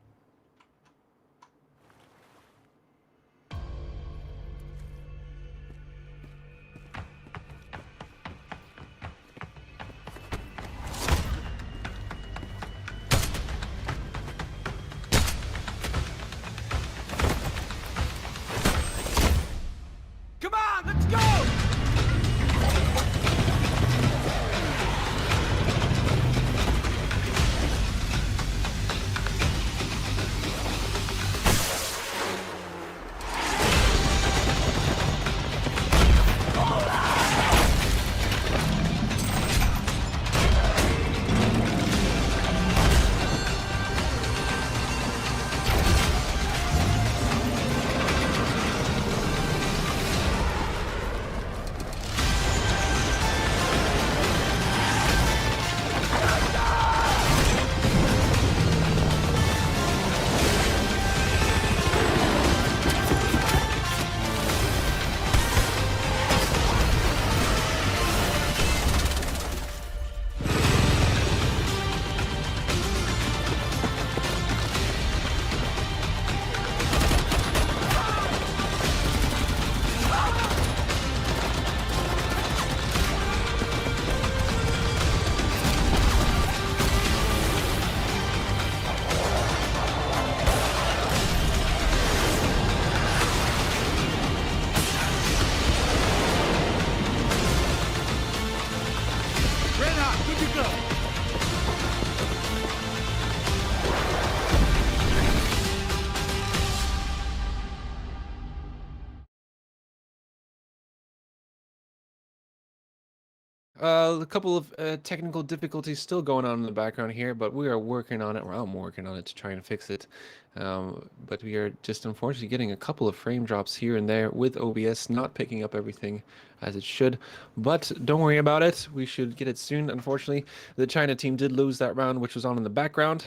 A couple of technical difficulties still going on in the background here, but we are working on it. Well, I'm working on it to try and fix it. But we are just unfortunately getting a couple of frame drops here and there with OBS not picking up everything as it should. But don't worry about it. We should get it soon. Unfortunately, the China team did lose that round, which was on in the background.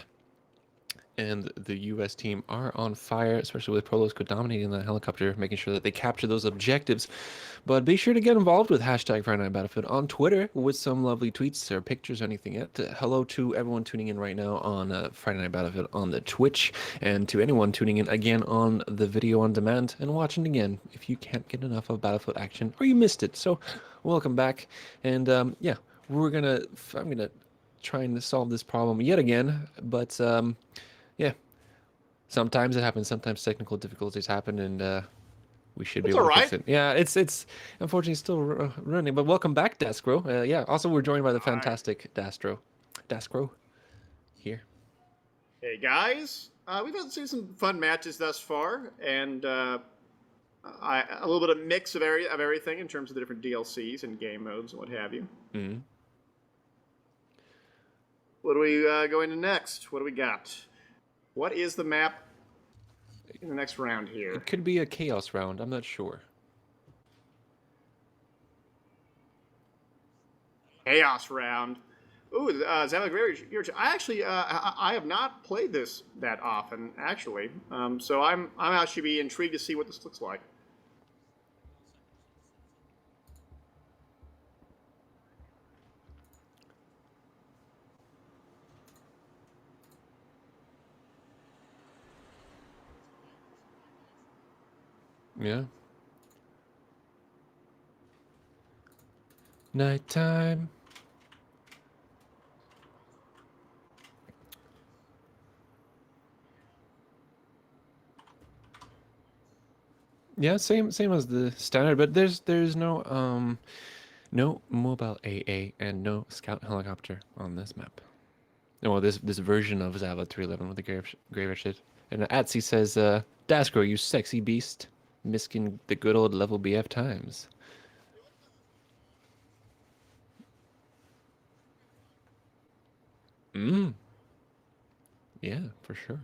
And the U.S. team are on fire, especially with Prolosco dominating the helicopter, making sure that they capture those objectives. But be sure to get involved with hashtag Friday Night Battlefield on Twitter with some lovely tweets or pictures or anything yet. Hello to everyone tuning in right now on Friday Night Battlefield on the Twitch, and to anyone tuning in again on the video on demand and watching again if you can't get enough of Battlefield action or you missed it. So welcome back. And yeah, I'm gonna try and solve this problem yet again, but yeah, sometimes it happens. Sometimes technical difficulties happen, and we should be able to fix it. Yeah, it's unfortunately still running. But welcome back, Daskro. Yeah, also we're joined by the fantastic Daskro here. Hey guys, we've had to see some fun matches thus far, and a little bit of mix of everything in terms of the different DLCs and game modes and what have you. Mm-hmm. What do we go into next? What do we got? What is the map in the next round here? It could be a chaos round. I'm not sure. Chaos round. Ooh, Zamagrary. I actually, I have not played this that often, actually. So I'm actually be intrigued to see what this looks like. Yeah. Nighttime. Yeah, same as the standard, but there's no no mobile AA and no scout helicopter on this map. Well, this version of Zava 311 with the graveyard shit. And Atsy says, Daskro, you sexy beast. Miskin the good old level BF times. Yeah, for sure.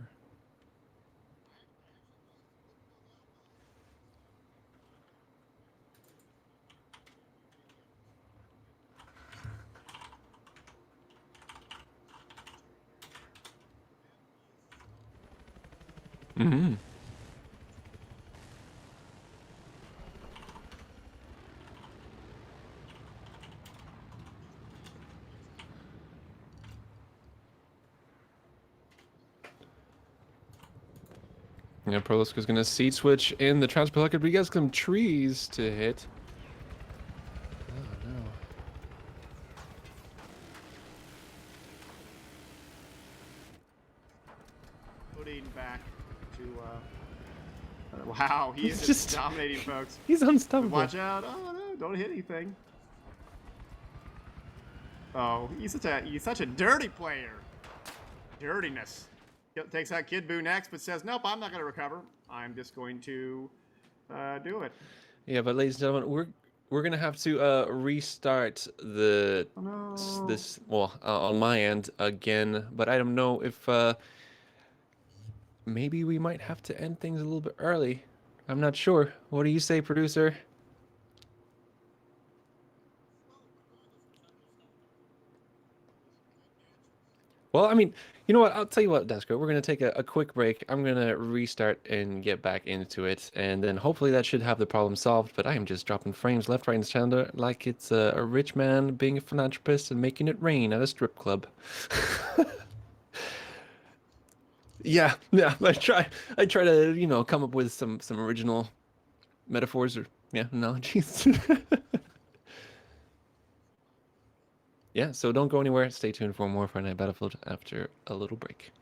Yeah, Prolosco's gonna seed switch in the transport helicopter, but he got some trees to hit. Oh no. Putting back to wow, he's just dominating, folks. He's unstoppable. Watch out! Oh no, don't hit anything. Oh, he's such a dirty player. Dirtiness. Takes out Kid Boo next, but says, nope, I'm not going to recover. I'm just going to do it. Yeah, but ladies and gentlemen, we're gonna have to restart the this on my end again, but I don't know if maybe we might have to end things a little bit early. I'm not sure. What do you say, producer? Well, I mean, you know what? I'll tell you what, Daskro. We're going to take a quick break. I'm going to restart and get back into it. And then hopefully that should have the problem solved. But I am just dropping frames left, right, and center like it's a rich man being a philanthropist and making it rain at a strip club. Yeah. I try to, you know, come up with some original metaphors or, analogies. Yeah, so don't go anywhere. Stay tuned for more Friday Night Battlefield after a little break.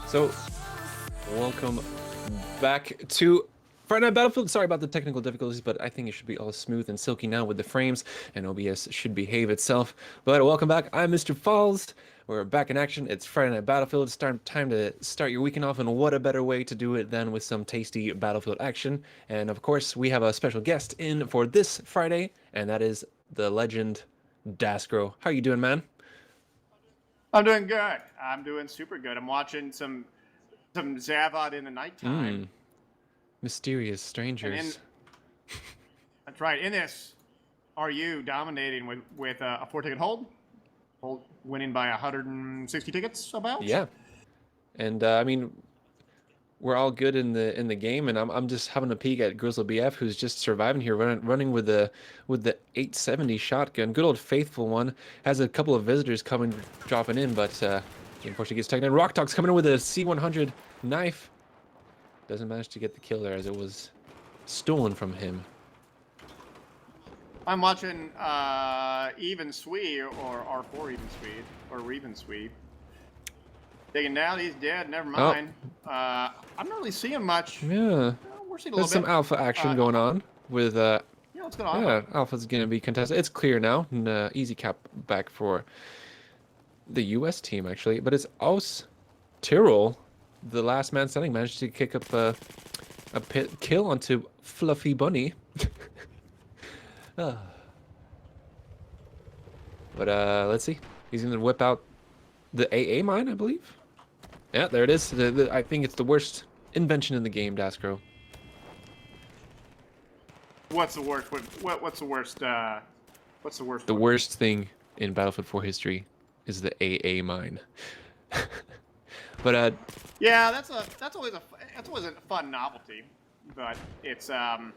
So, welcome back to Friday Night Battlefield. Sorry about the technical difficulties, but I think it should be all smooth and silky now with the frames, and OBS should behave itself. But welcome back. I'm Mr. Falls. We're back in action. It's Friday Night Battlefield. It's time to start your weekend off, and what a better way to do it than with some tasty Battlefield action. And of course, we have a special guest in for this Friday, and that is the legend Daskro. How are you doing, man? I'm doing good. I'm doing super good. I'm watching some Zavod in the nighttime. Mysterious strangers. That's right. In this, are you dominating with a 4-ticket hold, winning by 160 tickets about? Yeah, and I mean, we're all good in the game, and I'm just having a peek at Grizzle BF, who's just surviving here, running with the 870 shotgun, good old faithful one. Has a couple of visitors dropping in, but he unfortunately gets taken in. Rock Dog's coming in with a C100 knife. Doesn't manage to get the kill there, as it was stolen from him. I'm watching Even Swee or R4 Even Swee or Even Swee. Taken down, he's dead. Never mind. I'm not really seeing much. Yeah, we're seeing a there's little some alpha action going on with. Yeah, what's going on? Yeah, alpha's gonna be contested. It's clear now. And, easy cap back for the U.S. team actually, but it's Aus Tyrol, the last man standing, managed to kick up a kill onto Fluffy Bunny. But let's see. He's gonna whip out the AA mine, I believe. Yeah, there it is. I think it's the worst invention in the game, Daskro. What's the worst? What's the worst? What's the worst? The one? worst thing in Battlefield 4 history is the AA mine. But yeah, that's always a fun novelty, but it's a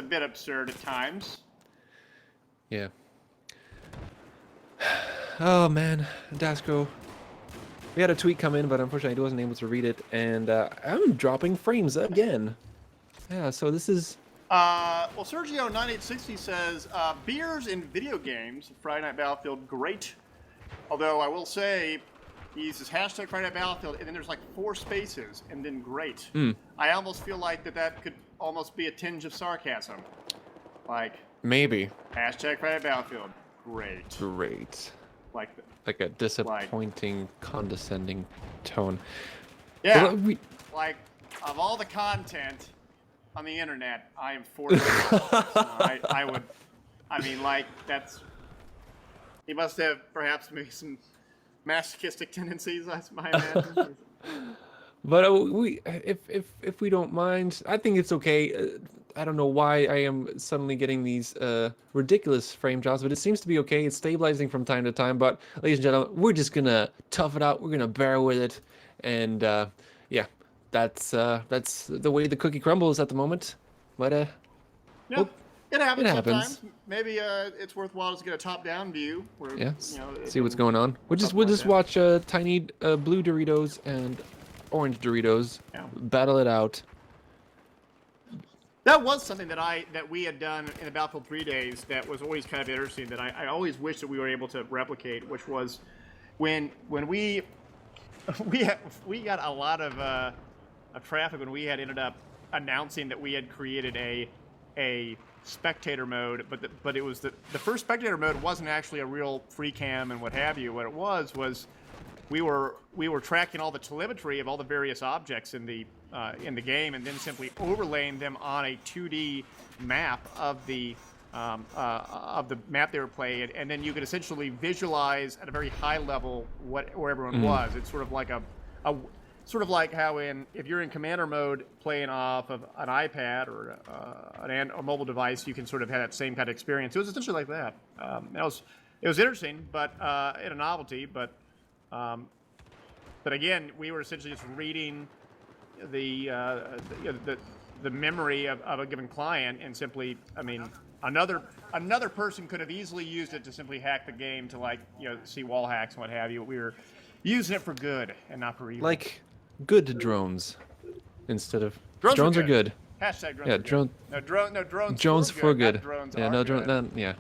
bit absurd at times. yeah. Oh man, Daskro. We had a tweet come in, but unfortunately I wasn't able to read it, and I'm dropping frames again. Yeah, so this is. Well, Sergio9860 says beers in video games, Friday Night Battlefield, great. Although I will say, he uses hashtag Friday Night Battlefield, and then there's like 4 spaces, and then great. I almost feel like that could almost be a tinge of sarcasm. Like Maybe. hashtag Friday Night Battlefield, great. Great. Like a disappointing, condescending tone. yeah, Well, like of all the content on the internet, I am for it. I mean, like that's. He must have perhaps maybe some masochistic tendencies, I imagine. But if we don't mind, I think it's okay. I don't know why I am suddenly getting these ridiculous frame drops, but it seems to be okay. It's stabilizing from time to time. But ladies and gentlemen, we're just gonna tough it out. We're gonna bear with it, and yeah, that's the way the cookie crumbles at the moment. But Yeah, it happens. it happens. Sometimes. Maybe it's worthwhile to get a top-down view. Where, yeah, you know, see what's going on. We'll just watch tiny blue Doritos and orange Doritos battle it out. That was something that we had done in the Battlefield 3 days that was always kind of interesting, that I always wish that we were able to replicate, which was when we got a lot of traffic when we had ended up announcing that we had created a spectator mode, but it was the first spectator mode wasn't actually a real free cam and what have you. What it was we were tracking all the telemetry of all the various objects in the game, and then simply overlaying them on a 2D map of the map they were playing, and then you could essentially visualize at a very high level where everyone was. It's sort of like like how if you're in commander mode playing off of an iPad or a mobile device, you can sort of have that same kind of experience. It was essentially like that. It was interesting, but in a novelty, but again, we were essentially just reading the memory of a given client, and simply, I mean, another person could have easily used it to simply hack the game to see wall hacks and what have you. We were using it for good and not for evil. Like good drones instead of drones are good. Hashtag drones. Yeah, are drone. Good. No drones. Drones for good. Not drones Yeah, are no good. drone. Yeah.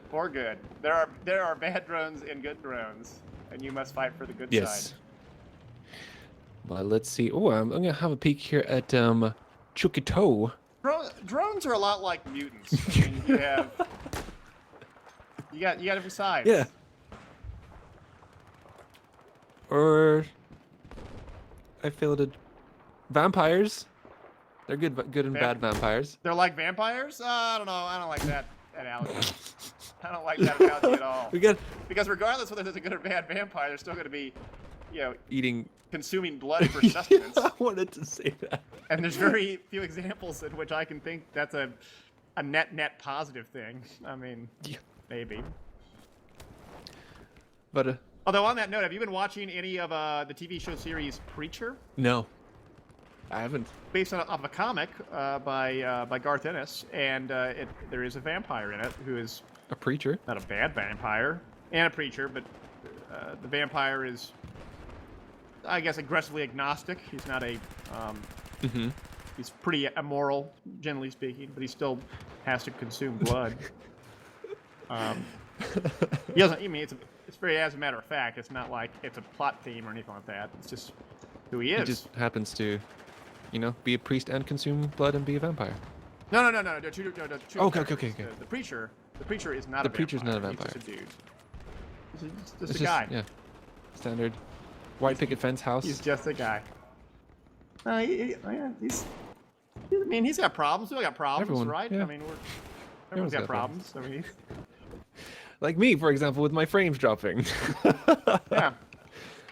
For good. There are bad drones and good drones. and you must fight for the good Yes. side. But let's see. Oh, I'm gonna have a peek here at Chukito. Drones are a lot like mutants. I mean, you got every side. Yeah. Or I failed it. Vampires. They're good and bad vampires. They're like vampires? I don't know. I don't like that analogy. I don't like that analogy at all. Because regardless whether there's a good or bad vampire, they're still going to be, consuming blood for sustenance. I wanted to say that. And there's very few examples in which I can think that's a net positive thing. I mean, maybe. But although on that note, have you been watching any of the TV show series Preacher? No, I haven't. Based on a comic by Garth Ennis, and there is a vampire in it who is a preacher. Not a bad vampire, and a preacher, but the vampire is, I guess, aggressively agnostic. He's not a he's pretty immoral, generally speaking, but he still has to consume blood. He doesn't. I mean, it's very as a matter of fact. It's not like it's a plot theme or anything like that. It's just who he is. He just happens to, be a priest and consume blood and be a vampire. No. Okay. The preacher is not. The preacher's not a vampire. He's just a dude. He's just a guy. Yeah. Standard white picket fence house. He's just a guy. He's got problems. We all got problems, Everyone, right? yeah. I mean, everyone's got problems. I mean, like me, for example, with my frames dropping. Yeah.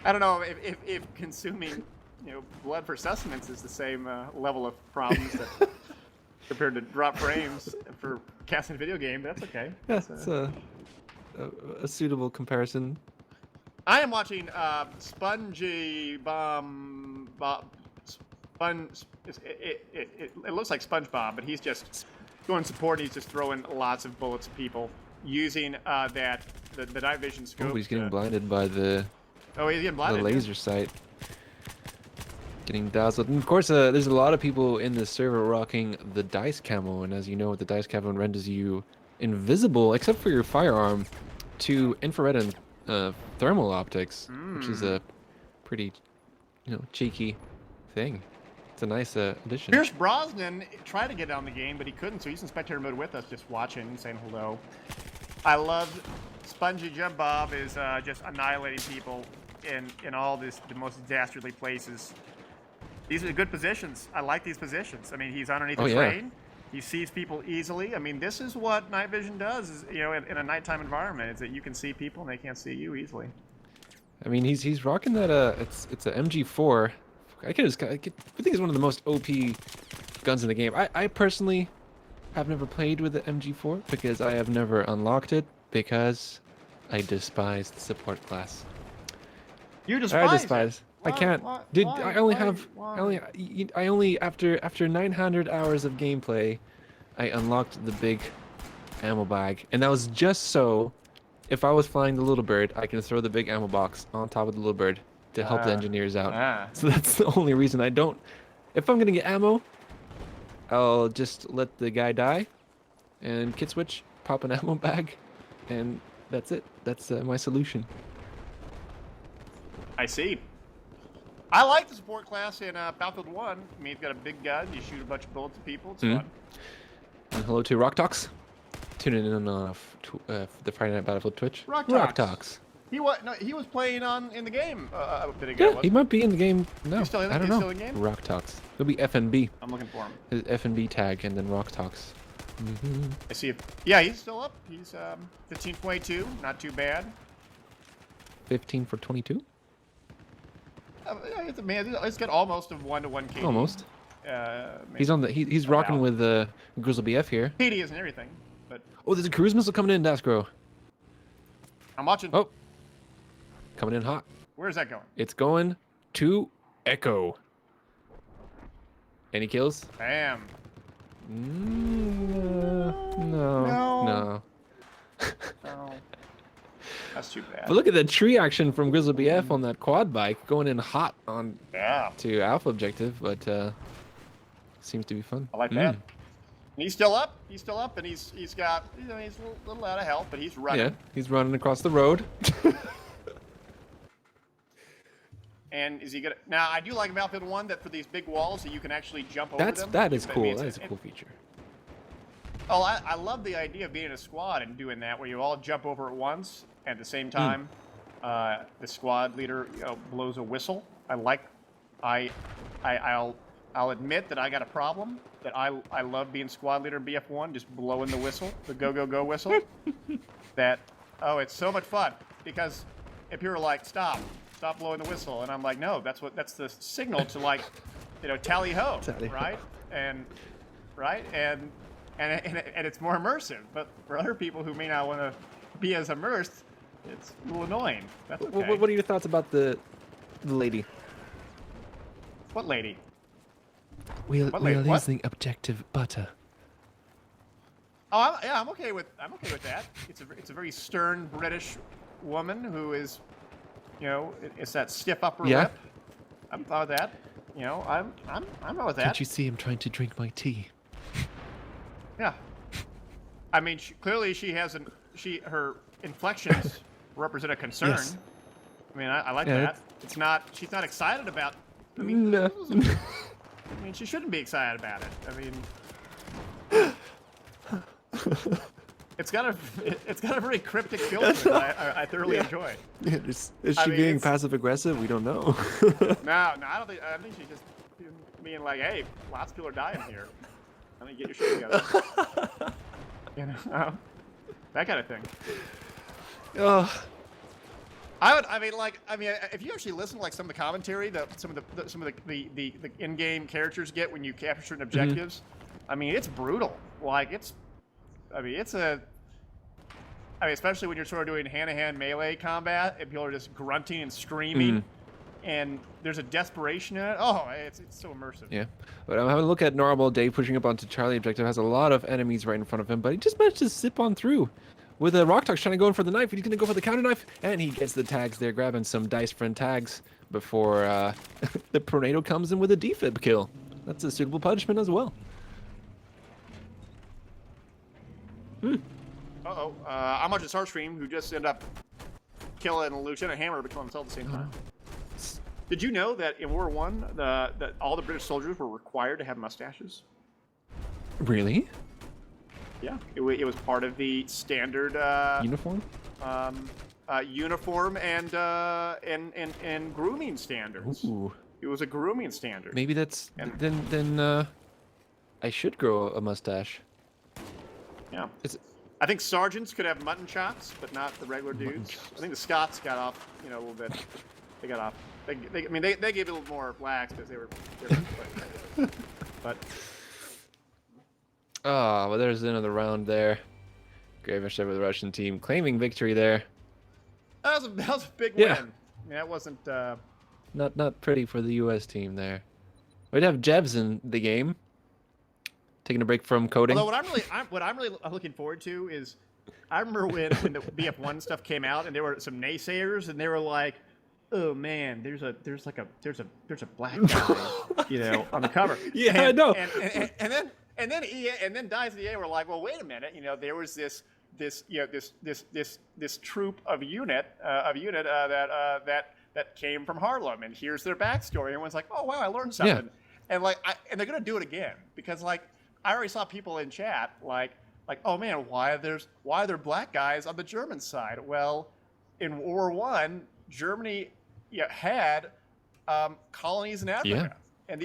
I don't know if consuming, blood for sustenance is the same level of problems that compared to drop frames for casting a video game. But that's okay. Yeah, it's a suitable comparison. I am watching Spongy it looks like SpongeBob, but he's just going support. He's just throwing lots of bullets at people using the night vision scope. Oh, he's getting blinded by the he's getting blinded, the laser sight. Getting dazzled. And of course, there's a lot of people in this server rocking the dice camo, and as you know, the dice camo renders you invisible, except for your firearm, to infrared and thermal optics, which is a pretty, cheeky thing. It's a nice addition. Pierce Brosnan tried to get on the game, but he couldn't, so he's in spectator mode with us, just watching and saying hello. I love Spongy Jump Bob is just annihilating people in all the most dastardly places. These are good positions. I like these positions. I mean, he's underneath the train. He sees people easily. I mean, this is what night vision does. Is, in a nighttime environment, is that you can see people and they can't see you easily. I mean, he's rocking that. It's a MG4. I think it's one of the most OP guns in the game. I personally have never played with the MG4 because I have never unlocked it because I despise the support class. You despise? I despise. I can't. Dude, I only after 900 hours of gameplay, I unlocked the big ammo bag, and that was just so if I was flying the little bird, I can throw the big ammo box on top of the little bird to help the engineers out. So that's the only reason I don't. If I'm gonna get ammo, I'll just let the guy die, and kit switch, pop an ammo bag, and that's it. That's my solution. I see. I like the support class in Battlefield 1. I mean, you've got a big gun. You shoot a bunch of bullets at people. It's fun. And hello to Rock Talks. Tuning in on the Friday Night Battlefield Twitch. Rock Talks. He was playing in the game a bit ago. Yeah, he might be in the game now. He's still in I don't he's know. Still in the game? Rock Talks. It'll be FNB. I'm looking for him. His FNB tag and then Rock Talks. I see it. Yeah, he's still up. He's 15.2. Not too bad. 15 for 22. It's got almost a 1-to-1 KD. Almost. He's on the. He's rocking with the Grizzle BF here. KD isn't everything, but. Oh, there's a cruise missile coming in, Dasgro. I'm watching. Oh. Coming in hot. Where's that going? It's going to Echo. Any kills? Bam. No. That's too bad. But look at the tree action from Grizzle BF on that quad bike going in hot on to Alpha objective, but seems to be fun. I like that. He's still up. He's still up, and he's got he's a little out of health, but he's running. Yeah, he's running across the road. And is he gonna? Now I do like Battlefield 1 that for these big walls that you can actually jump over them. That is I cool. mean, That is a cool feature. Oh, I love the idea of being in a squad and doing that, where you all jump over at once at the same time. The squad leader blows a whistle. I'll admit that I got a problem. That I love being squad leader in BF1, just blowing the whistle, the go whistle. It's so much fun because if people are like, stop blowing the whistle, and I'm like, no, that's the signal to, like, tally ho, right? And it's more immersive. But for other people who may not want to be as immersed, it's a little annoying. That's okay. What are your thoughts about the lady? What lady? We're lady? losing objective butter. Oh, I'm okay with that. It's a very stern British woman who is, it's that stiff upper lip. I'm fine with that. I'm fine with that. Can't you see I'm trying to drink my tea? Yeah. I mean, clearly her inflections represent a concern. Yes. I mean, I like that. She's not excited about. I mean, no. I mean, she shouldn't be excited about it. I mean, it's got a very cryptic feel to it. I thoroughly enjoy. Is she being passive aggressive? We don't know. No, I don't think. I think she's just being like, hey, lots of people are dying here. I mean, get your shit together. That kind of thing. Oh. If you actually listen to like some of the commentary that some of the in-game characters get when you capture certain objectives, I mean, it's brutal. Like especially when you're sort of doing hand-to-hand melee combat and people are just grunting and screaming, and there's a desperation in it. Oh, it's so immersive. Yeah, but I'm having a look at normal. Dave pushing up onto Charlie objective has a lot of enemies right in front of him, but he just managed to zip on through. With a Rock Talk trying to go in for the knife, he's going to go for the counter knife, and he gets the tags there, grabbing some dice friend tags before the tornado comes in with a defib kill. That's a suitable punishment as well. I'm watching Starscream, who just ended up killing Lieutenant Hammer but killing himself at the same time. Did you know that in World War I, that all the British soldiers were required to have mustaches? Really? Yeah, it was part of the standard Uniform? Uniform and grooming standards. Ooh. It was a grooming standard. Maybe that's then I should grow a mustache. Yeah. I think sergeants could have mutton chops, but not the regular dudes. I think the Scots got off, a little bit. They got off. They gave it a little more lax because they were but. Oh, well, there's another round there. Gravish over the Russian team, claiming victory there. That was a big win. I mean, that wasn't not pretty for the U.S. team there. We'd have Jebs in the game, taking a break from coding. Although what I'm really looking forward to is, I remember when the BF1 stuff came out and there were some naysayers and they were like, oh man, there's a black guy, on the cover. Yeah, I know. And then Dice of the EA were like, well, wait a minute, there was this troop of unit that came from Harlem, and here's their backstory. Everyone's like, oh wow, I learned something. Yeah. And they're gonna do it again because I already saw people in chat like, oh man, why are there black guys on the German side? Well, in World War I, Germany had colonies in Africa. Yeah. And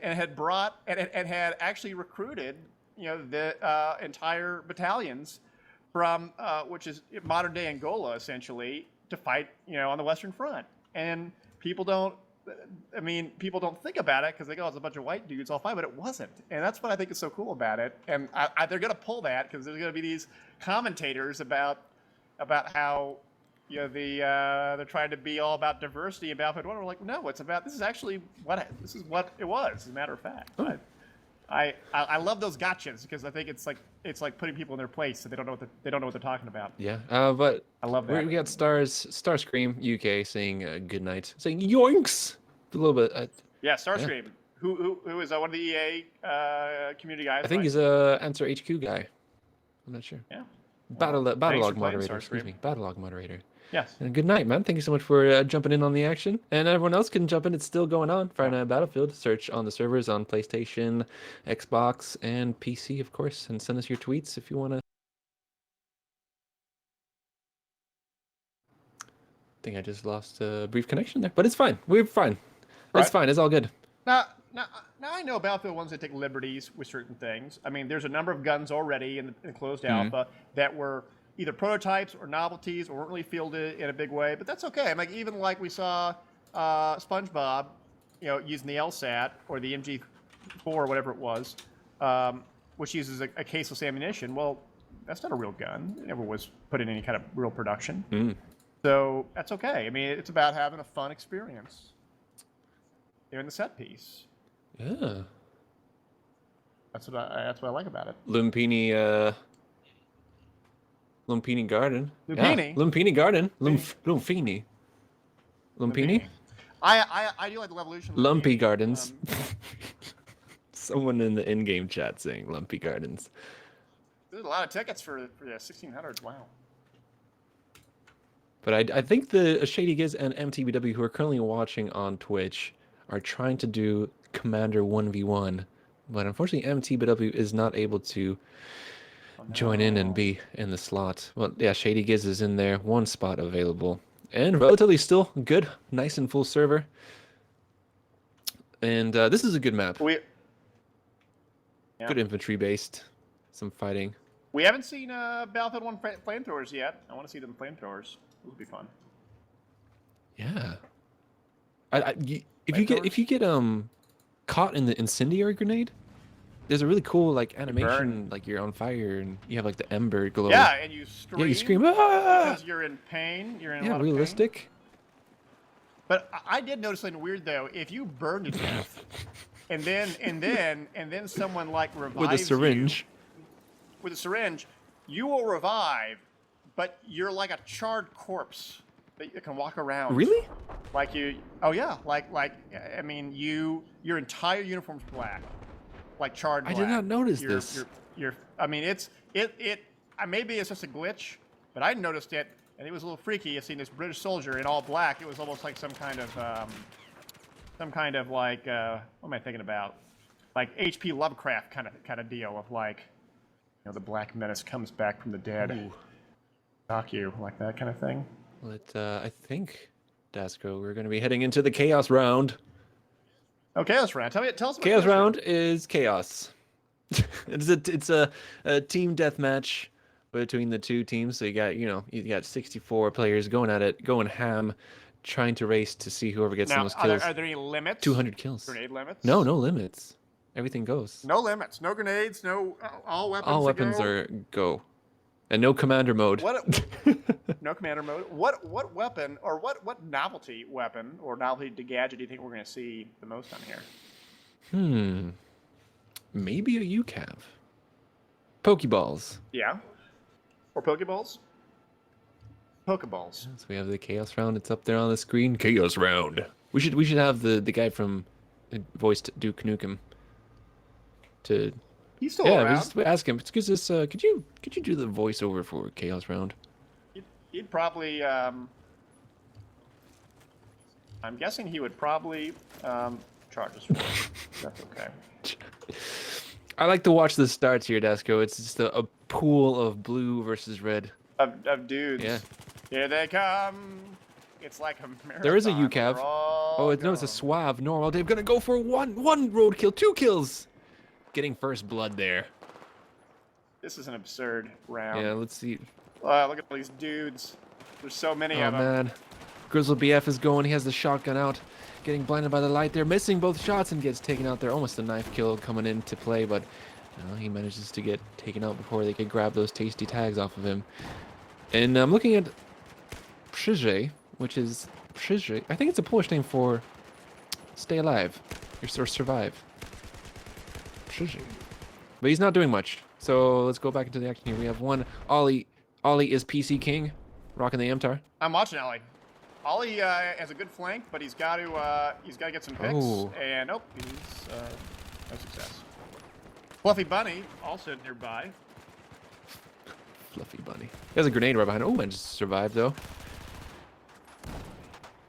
had brought and had actually recruited, the entire battalions from which is modern day Angola essentially to fight, on the Western Front. And people don't think about it because they go, it's a bunch of white dudes all fine, but it wasn't. And that's what I think is so cool about it. And they're gonna pull that because there's gonna be these commentators about how. They're trying to be all about diversity in Battlefield 1. We're like, no, this is actually what it was, as a matter of fact. Oh. I love those gotchas because I think it's like putting people in their place so they don't know what they're talking about. Yeah, but I love that. We got Starscream UK saying good night, saying yoinks a little bit. Yeah, Starscream, who is one of the EA community guys. I think he's a Answer HQ guy. I'm not sure. Yeah. Battlelog playing, Moderator. Excuse Starscream. me. Battlelog Moderator. Yes. And good night, man. Thank you so much for jumping in on the action. And everyone else can jump in. It's still going on. Friday Night Battlefield. Search on the servers on PlayStation, Xbox, and PC, of course. And send us your tweets if you want to. I think I just lost a brief connection there, but it's fine. We're fine. It's fine. It's all good. Now I know Battlefield wants to take liberties with certain things. I mean, there's a number of guns already in the closed alpha that were either prototypes or novelties or weren't really fielded in a big way, but that's okay. I mean, even like we saw SpongeBob, using the LSAT or the MG4 or whatever it was, which uses a caseless ammunition. Well, that's not a real gun. It never was put in any kind of real production. So that's okay. I mean, it's about having a fun experience in the set piece. Yeah. That's what I like about it. Lumpini Garden. Lumpini? Yeah. Lumpini Garden. Lumpini. Lumpini? I do like the evolution. Lumpy Gardens. Someone in the in-game chat saying Lumpy Gardens. There's a lot of tickets for the 1600s. Wow. But I think the Shady Giz and MTBW who are currently watching on Twitch are trying to do Commander 1v1. But unfortunately, MTBW is not able to join in and be in the slot. Well, yeah, Shady Giz is in there. One spot available. And relatively still good. Nice and full server. And this is a good map. Good infantry based. Some fighting. We haven't seen Battlefield 1 flamethrowers yet. I want to see them flamethrowers. It would be fun. Yeah. If you get caught in the incendiary grenade, there's a really cool like animation, like you're on fire and you have like the ember glow. Yeah, and you scream. Yeah, you scream. Ah! Because you're in pain. You're in a lot of realistic. pain. But I did notice something weird though. If you burn to death, and then someone like revives with a syringe. With a syringe, you will revive, but you're like a charred corpse that can walk around. Really? Like you? Oh yeah. Like I mean, your entire uniform's black, like charred black. I did not notice this. I mean, it. Maybe it's just a glitch, but I noticed it, and it was a little freaky. I've seen this British soldier in all black. It was almost like some kind of like what am I thinking about? Like H.P. Lovecraft kind of deal of like, the Black Menace comes back from the dead. Shock you, like that kind of thing. I think, Dasco, we're going to be heading into the Chaos Round. Oh, Chaos Round. Tell us about Chaos Round is chaos. it's a team deathmatch between the two teams. So you got 64 players going at it, going ham, trying to race to see whoever gets the most kills. Are there any limits? 200 kills. Grenade limits? No limits. Everything goes. No limits. No grenades. No all weapons. All weapons are go. And no commander mode. No commander mode. What weapon or what novelty weapon or novelty gadget do you think we're going to see the most on here? Maybe a UCAV. Pokeballs. Yeah. Or Pokeballs? Pokeballs. So we have the Chaos Round. It's up there on the screen. Chaos Round. We should have the guy from voiced Duke Nukem to. He's still around. Just ask him. Excuse us. Could you do the voiceover for Chaos Round? He'd probably. I'm guessing he would probably charge us for it. That's okay. I like to watch the starts here, Dasco. It's just a pool of blue versus red. Of dudes. Yeah. Here they come. It's like a marathon. There is a UCAV. It's a Suave normal. They're gonna go for one roadkill, 2 kills. Getting first blood there. This is an absurd round. Yeah, let's see. Look at all these dudes. There's so many of them. Oh man. Grizzle BF is going. He has the shotgun out. Getting blinded by the light. They're missing both shots and gets taken out there. Almost a knife kill coming into play, but he manages to get taken out before they could grab those tasty tags off of him. And I'm looking at Przyjrze, which is Przyjrze. I think it's a Polish name for stay alive or survive. Przyjrze. But he's not doing much. So let's go back into the action here. We have one Ollie. Ollie is PC King, rocking the MTAR. I'm watching Ollie. Ollie has a good flank, but he's got to get some picks. And he's no success. Fluffy Bunny also nearby. Fluffy bunny. He has a grenade right behind him. Oh, I just survived though.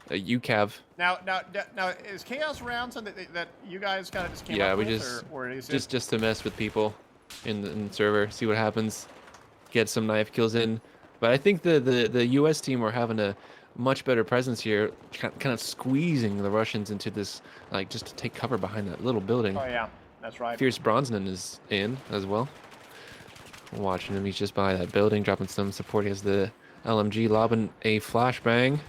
A UCAV. Now, is Chaos Round something that you guys kind of just came Yeah, up we with, just or is it... just to mess with people in the server, see what happens, get some knife kills in. But I think the U.S. team are having a much better presence here, kind of squeezing the Russians into this, like, just to take cover behind that little building. Oh yeah, that's right. Fierce Brosnan is in as well. Watching him, he's just by that building, dropping some support. He has the LMG, lobbing a flashbang.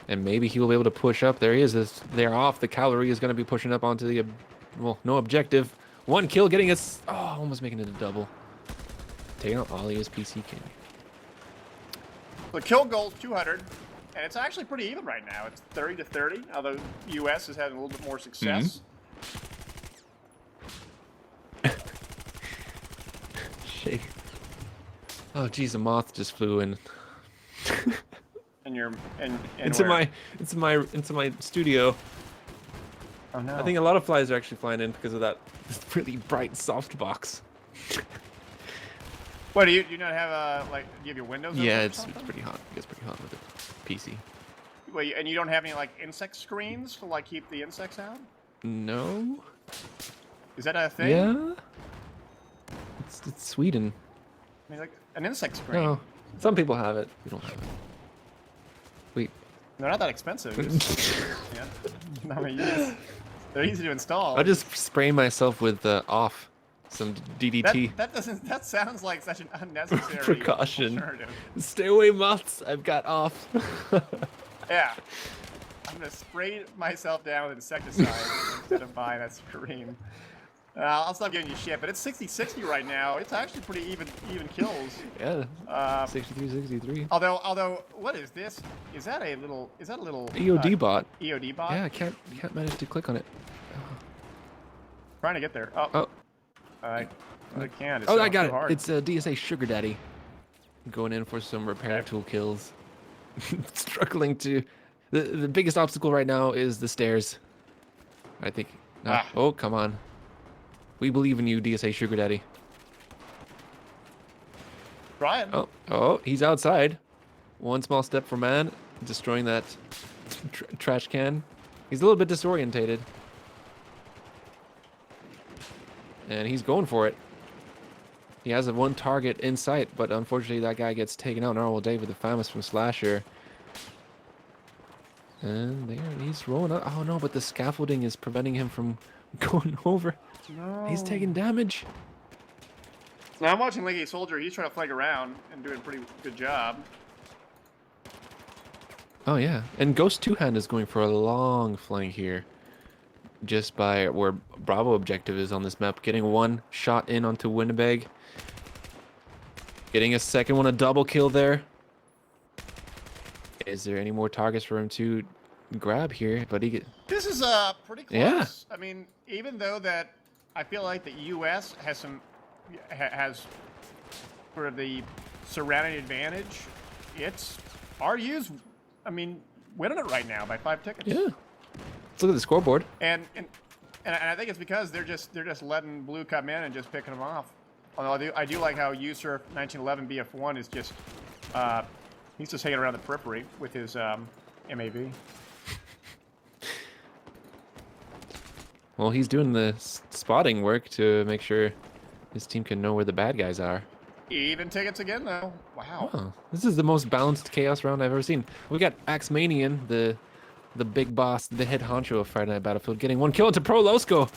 And maybe he will be able to push up. There he is. They're off. The cavalry is going to be pushing up onto the, well, no objective. One kill, getting us, oh, almost making it a double. Taking out Ollie as PC King. The kill goal's 200, and it's actually pretty even right now. It's 30 to 30, although U.S. is having a little bit more success. Shake. Oh, geez, a moth just flew in. Into my studio. Oh no! I think a lot of flies are actually flying in because of that really bright softbox. What do you not have like? Do you have your windows? Yeah, open or it's something? pretty hot. It gets pretty hot with the PC. Wait, and you don't have any like insect screens to like keep the insects out? No. Is that a thing? Yeah. It's Sweden. I mean, like an insect screen. No. Some people have it. We don't have it. Wait. They're not that expensive. Yeah. I mean, they're easy to install. I'll just spray myself with off some DDT. That sounds like such an unnecessary precaution. alternative. Stay away, moths. I've got off. Yeah. I'm gonna spray myself down with insecticide instead of buying a screen. I'll stop giving you shit, but it's 60-60 right now. It's actually pretty even kills. Yeah. 63-63. Although, what is this? Is that a little EOD bot. EOD bot? Yeah, I can't manage to click on it. Trying to get there. I can't. It's I got too it. hard. It's DSA Sugar Daddy. Going in for some repair tool kills. Struggling to. The biggest obstacle right now is the stairs. I think. No. Oh, come on. We believe in you, DSA Sugar Daddy. Brian. Oh, he's outside. One small step for man, destroying that trash can. He's a little bit disorientated. And he's going for it. He has one target in sight, but unfortunately that guy gets taken out. Narwhal David, the famous from Slasher. And there, he's rolling up. Oh no, but the scaffolding is preventing him from going over. No. He's taking damage. Now I'm watching League Soldier. He's trying to flank around and doing a pretty good job. Oh yeah, and Ghost Two Hand is going for a long flank here. Just by where Bravo objective is on this map, getting one shot in onto Winnipeg. Getting a second one, a double kill there. Is there any more targets for him to grab here? But This is pretty close. Yeah. I mean, even though that I feel like the U.S. has sort of the surrounding advantage, it's RU's. I mean, winning it right now by 5 tickets. Yeah. Let's look at the scoreboard. And I think it's because they're just letting Blue come in and just picking them off. Although I do like how Usurp 1911 BF1 is just he's just hanging around the periphery with his MAV. Well, he's doing the spotting work to make sure his team can know where the bad guys are. Even tickets again, though. Wow. Oh, this is the most balanced chaos round I've ever seen. We got Axemanian, the big boss, the head honcho of Friday Night Battlefield, getting one kill into Pro Losco,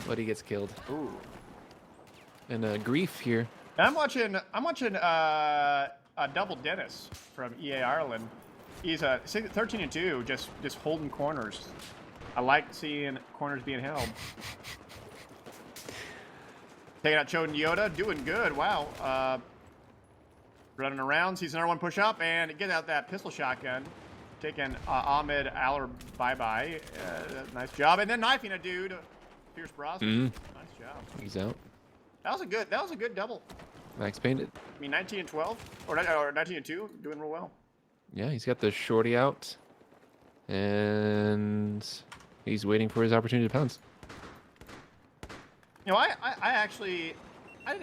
but he gets killed. Ooh. And Grief here. I'm watching Double Dennis from EA Ireland. He's 13-2, just holding corners. I like seeing corners being held. Taking out Choden Yoda, doing good. Wow. Running around, sees another one push up, and get out that pistol shotgun. Taking Ahmed Aller bye-bye. Nice job. And then knifing a dude. Fierce Brosnan. Nice job. He's out. That was a good double. Max Painted. I mean, 19-12 or 19-2, doing real well. Yeah, he's got the shorty out, and he's waiting for his opportunity to pounce. You know, I actually I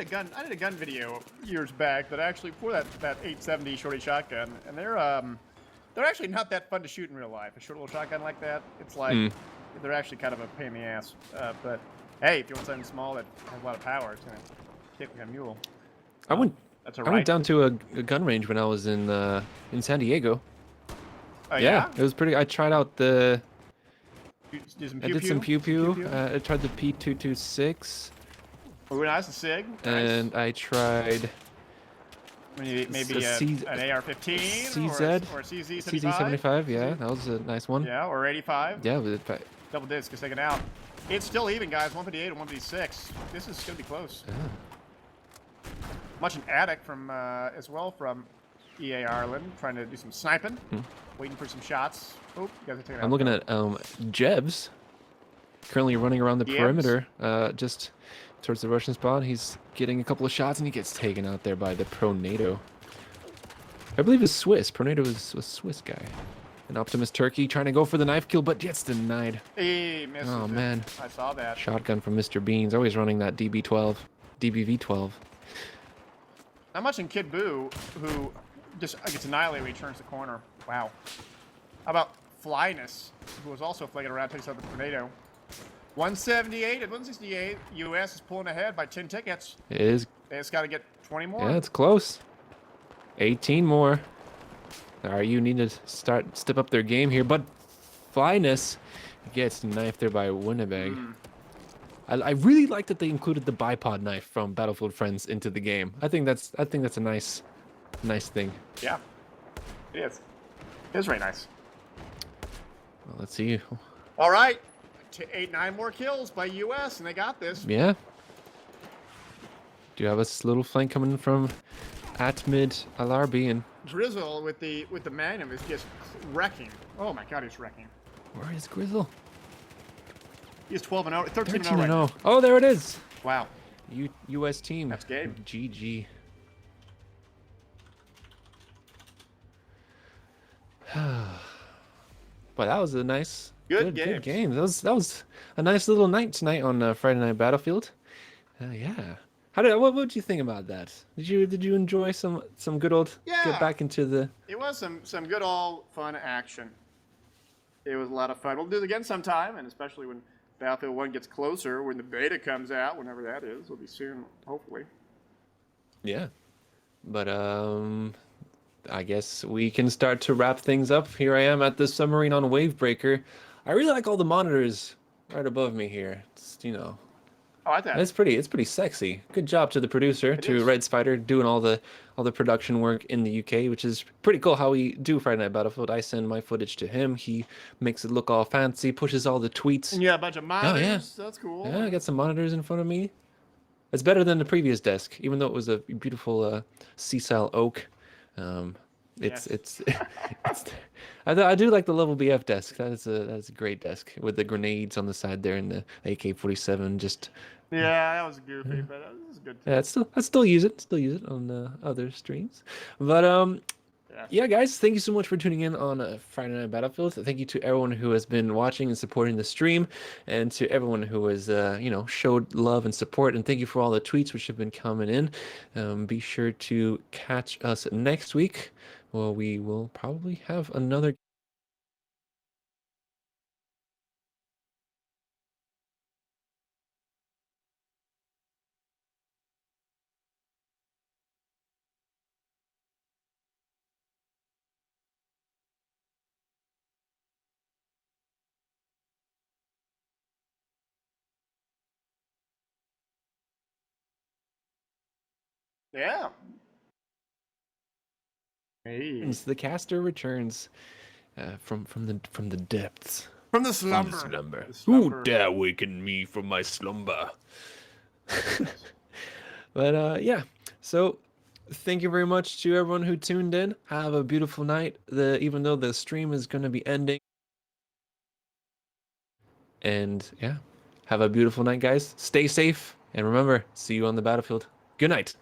did a gun video years back that actually for that 870 shorty shotgun, and they're actually not that fun to shoot in real life. A short little shotgun like that, it's like they're actually kind of a pain in the ass. But hey, if you want something small that has a lot of power, it's gonna kick like a mule. I went That's a I went down to a gun range when I was in San Diego. Oh, yeah? It was pretty. I tried out the. Do some I did some pew pew. I tried the P226. Oh, nice, a SIG. Nice. And I tried. Maybe an AR-15 CZ or a CZ-75. CZ-75, yeah, that was a nice one. Yeah, or 85. Yeah, Double disc is taken out. It's still even, guys. 158 and 156. This is gonna be close. Yeah. Much an addict from as well from EA Ireland, trying to do some sniping, waiting for some shots. Oh, you guys are taking out. I'm looking at Jebs, currently running around the perimeter, just towards the Russian spawn. He's getting a couple of shots and he gets taken out there by the Pro-NATO. I believe it's Swiss. Pro-NATO was a Swiss guy. And Optimus Turkey trying to go for the knife kill, but gets denied. He misses. Oh, man. I saw that. Shotgun from Mr. Beans, always running that DBV-12. Not much in Kid Buu, who just gets annihilated when he turns the corner. Wow. How about Flyness, who was also flagging around, takes out the Tornado. 178 and 168. U.S. is pulling ahead by 10 tickets. It is. It's got to get 20 more. Yeah, it's close. 18 more. RU need to step up their game here, but Flyness gets knifed there by Winnipeg. I really like that they included the bipod knife from Battlefield Friends into the game. I think that's a nice thing. Yeah, it is. It is very nice. Well, let's see. All right, 9 more kills by U.S. and they got this. Yeah. Do you have a little flank coming from Atmid Alarbi and Drizzle with the Magnum is just wrecking. Oh my God, he's wrecking. where is Grizzle? He's 12-0, 13-0 13-0. right now. Oh, there it is. Wow. U.S. team. That's game. GG. But that was a nice, good game. That was a nice little night tonight on Friday Night Battlefield. Yeah. What did you think about that? Did you enjoy some good old get back into the? It was some good old fun action. It was a lot of fun. We'll do it again sometime, and especially when Battlefield 1 gets closer, when the beta comes out, whenever that is. It'll be soon, hopefully. Yeah. But I guess we can start to wrap things up. Here I am at the submarine on Wavebreaker. I really like all the monitors right above me here. It's, I like that. it's pretty sexy. Good job to the producer, to Red Spider, doing all the production work in the UK, which is pretty cool how we do Friday Night Battlefield. I send my footage to him. He makes it look all fancy, pushes all the tweets. And you got a bunch of monitors. Oh, yeah. That's cool. Yeah, I got some monitors in front of me. It's better than the previous desk, even though it was a beautiful sisal oak. I do like the level BF desk. That's a great desk with the grenades on the side there and the AK-47. Just yeah, that was goofy, but that was good. yeah, I still use it. Still use it on other streams. But yeah, guys, thank you so much for tuning in on Friday Night Battlefield. Thank you to everyone who has been watching and supporting the stream, and to everyone who has showed love and support. And thank you for all the tweets which have been coming in. Be sure to catch us next week. Well, we will probably have another. Yeah. Hey. The caster returns from the depths. From the slumber. The slumber. Who dare waken me from my slumber? But yeah, so thank you very much to everyone who tuned in. Have a beautiful night. Even though the stream is going to be ending. And yeah, have a beautiful night, guys. Stay safe, and remember, see you on the battlefield. Good night.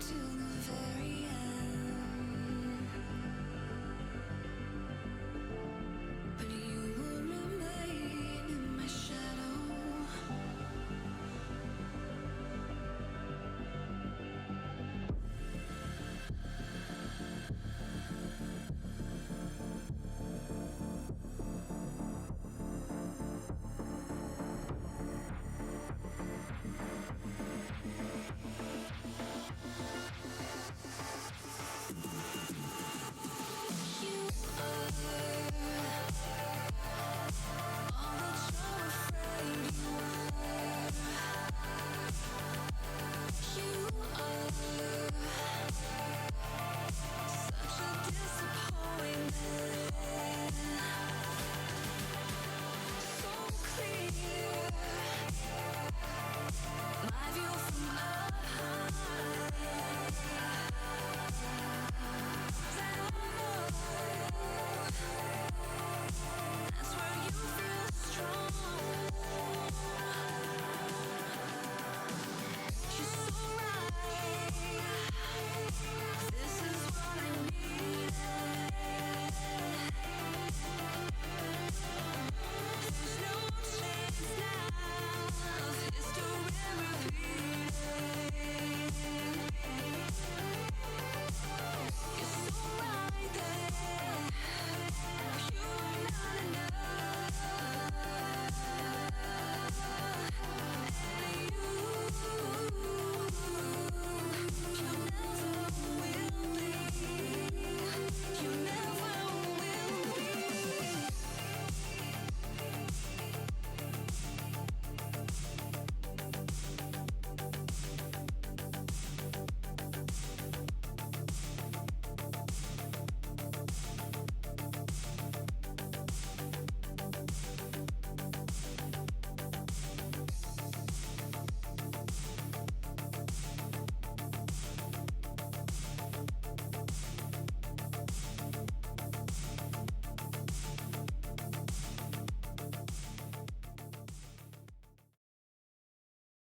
to the very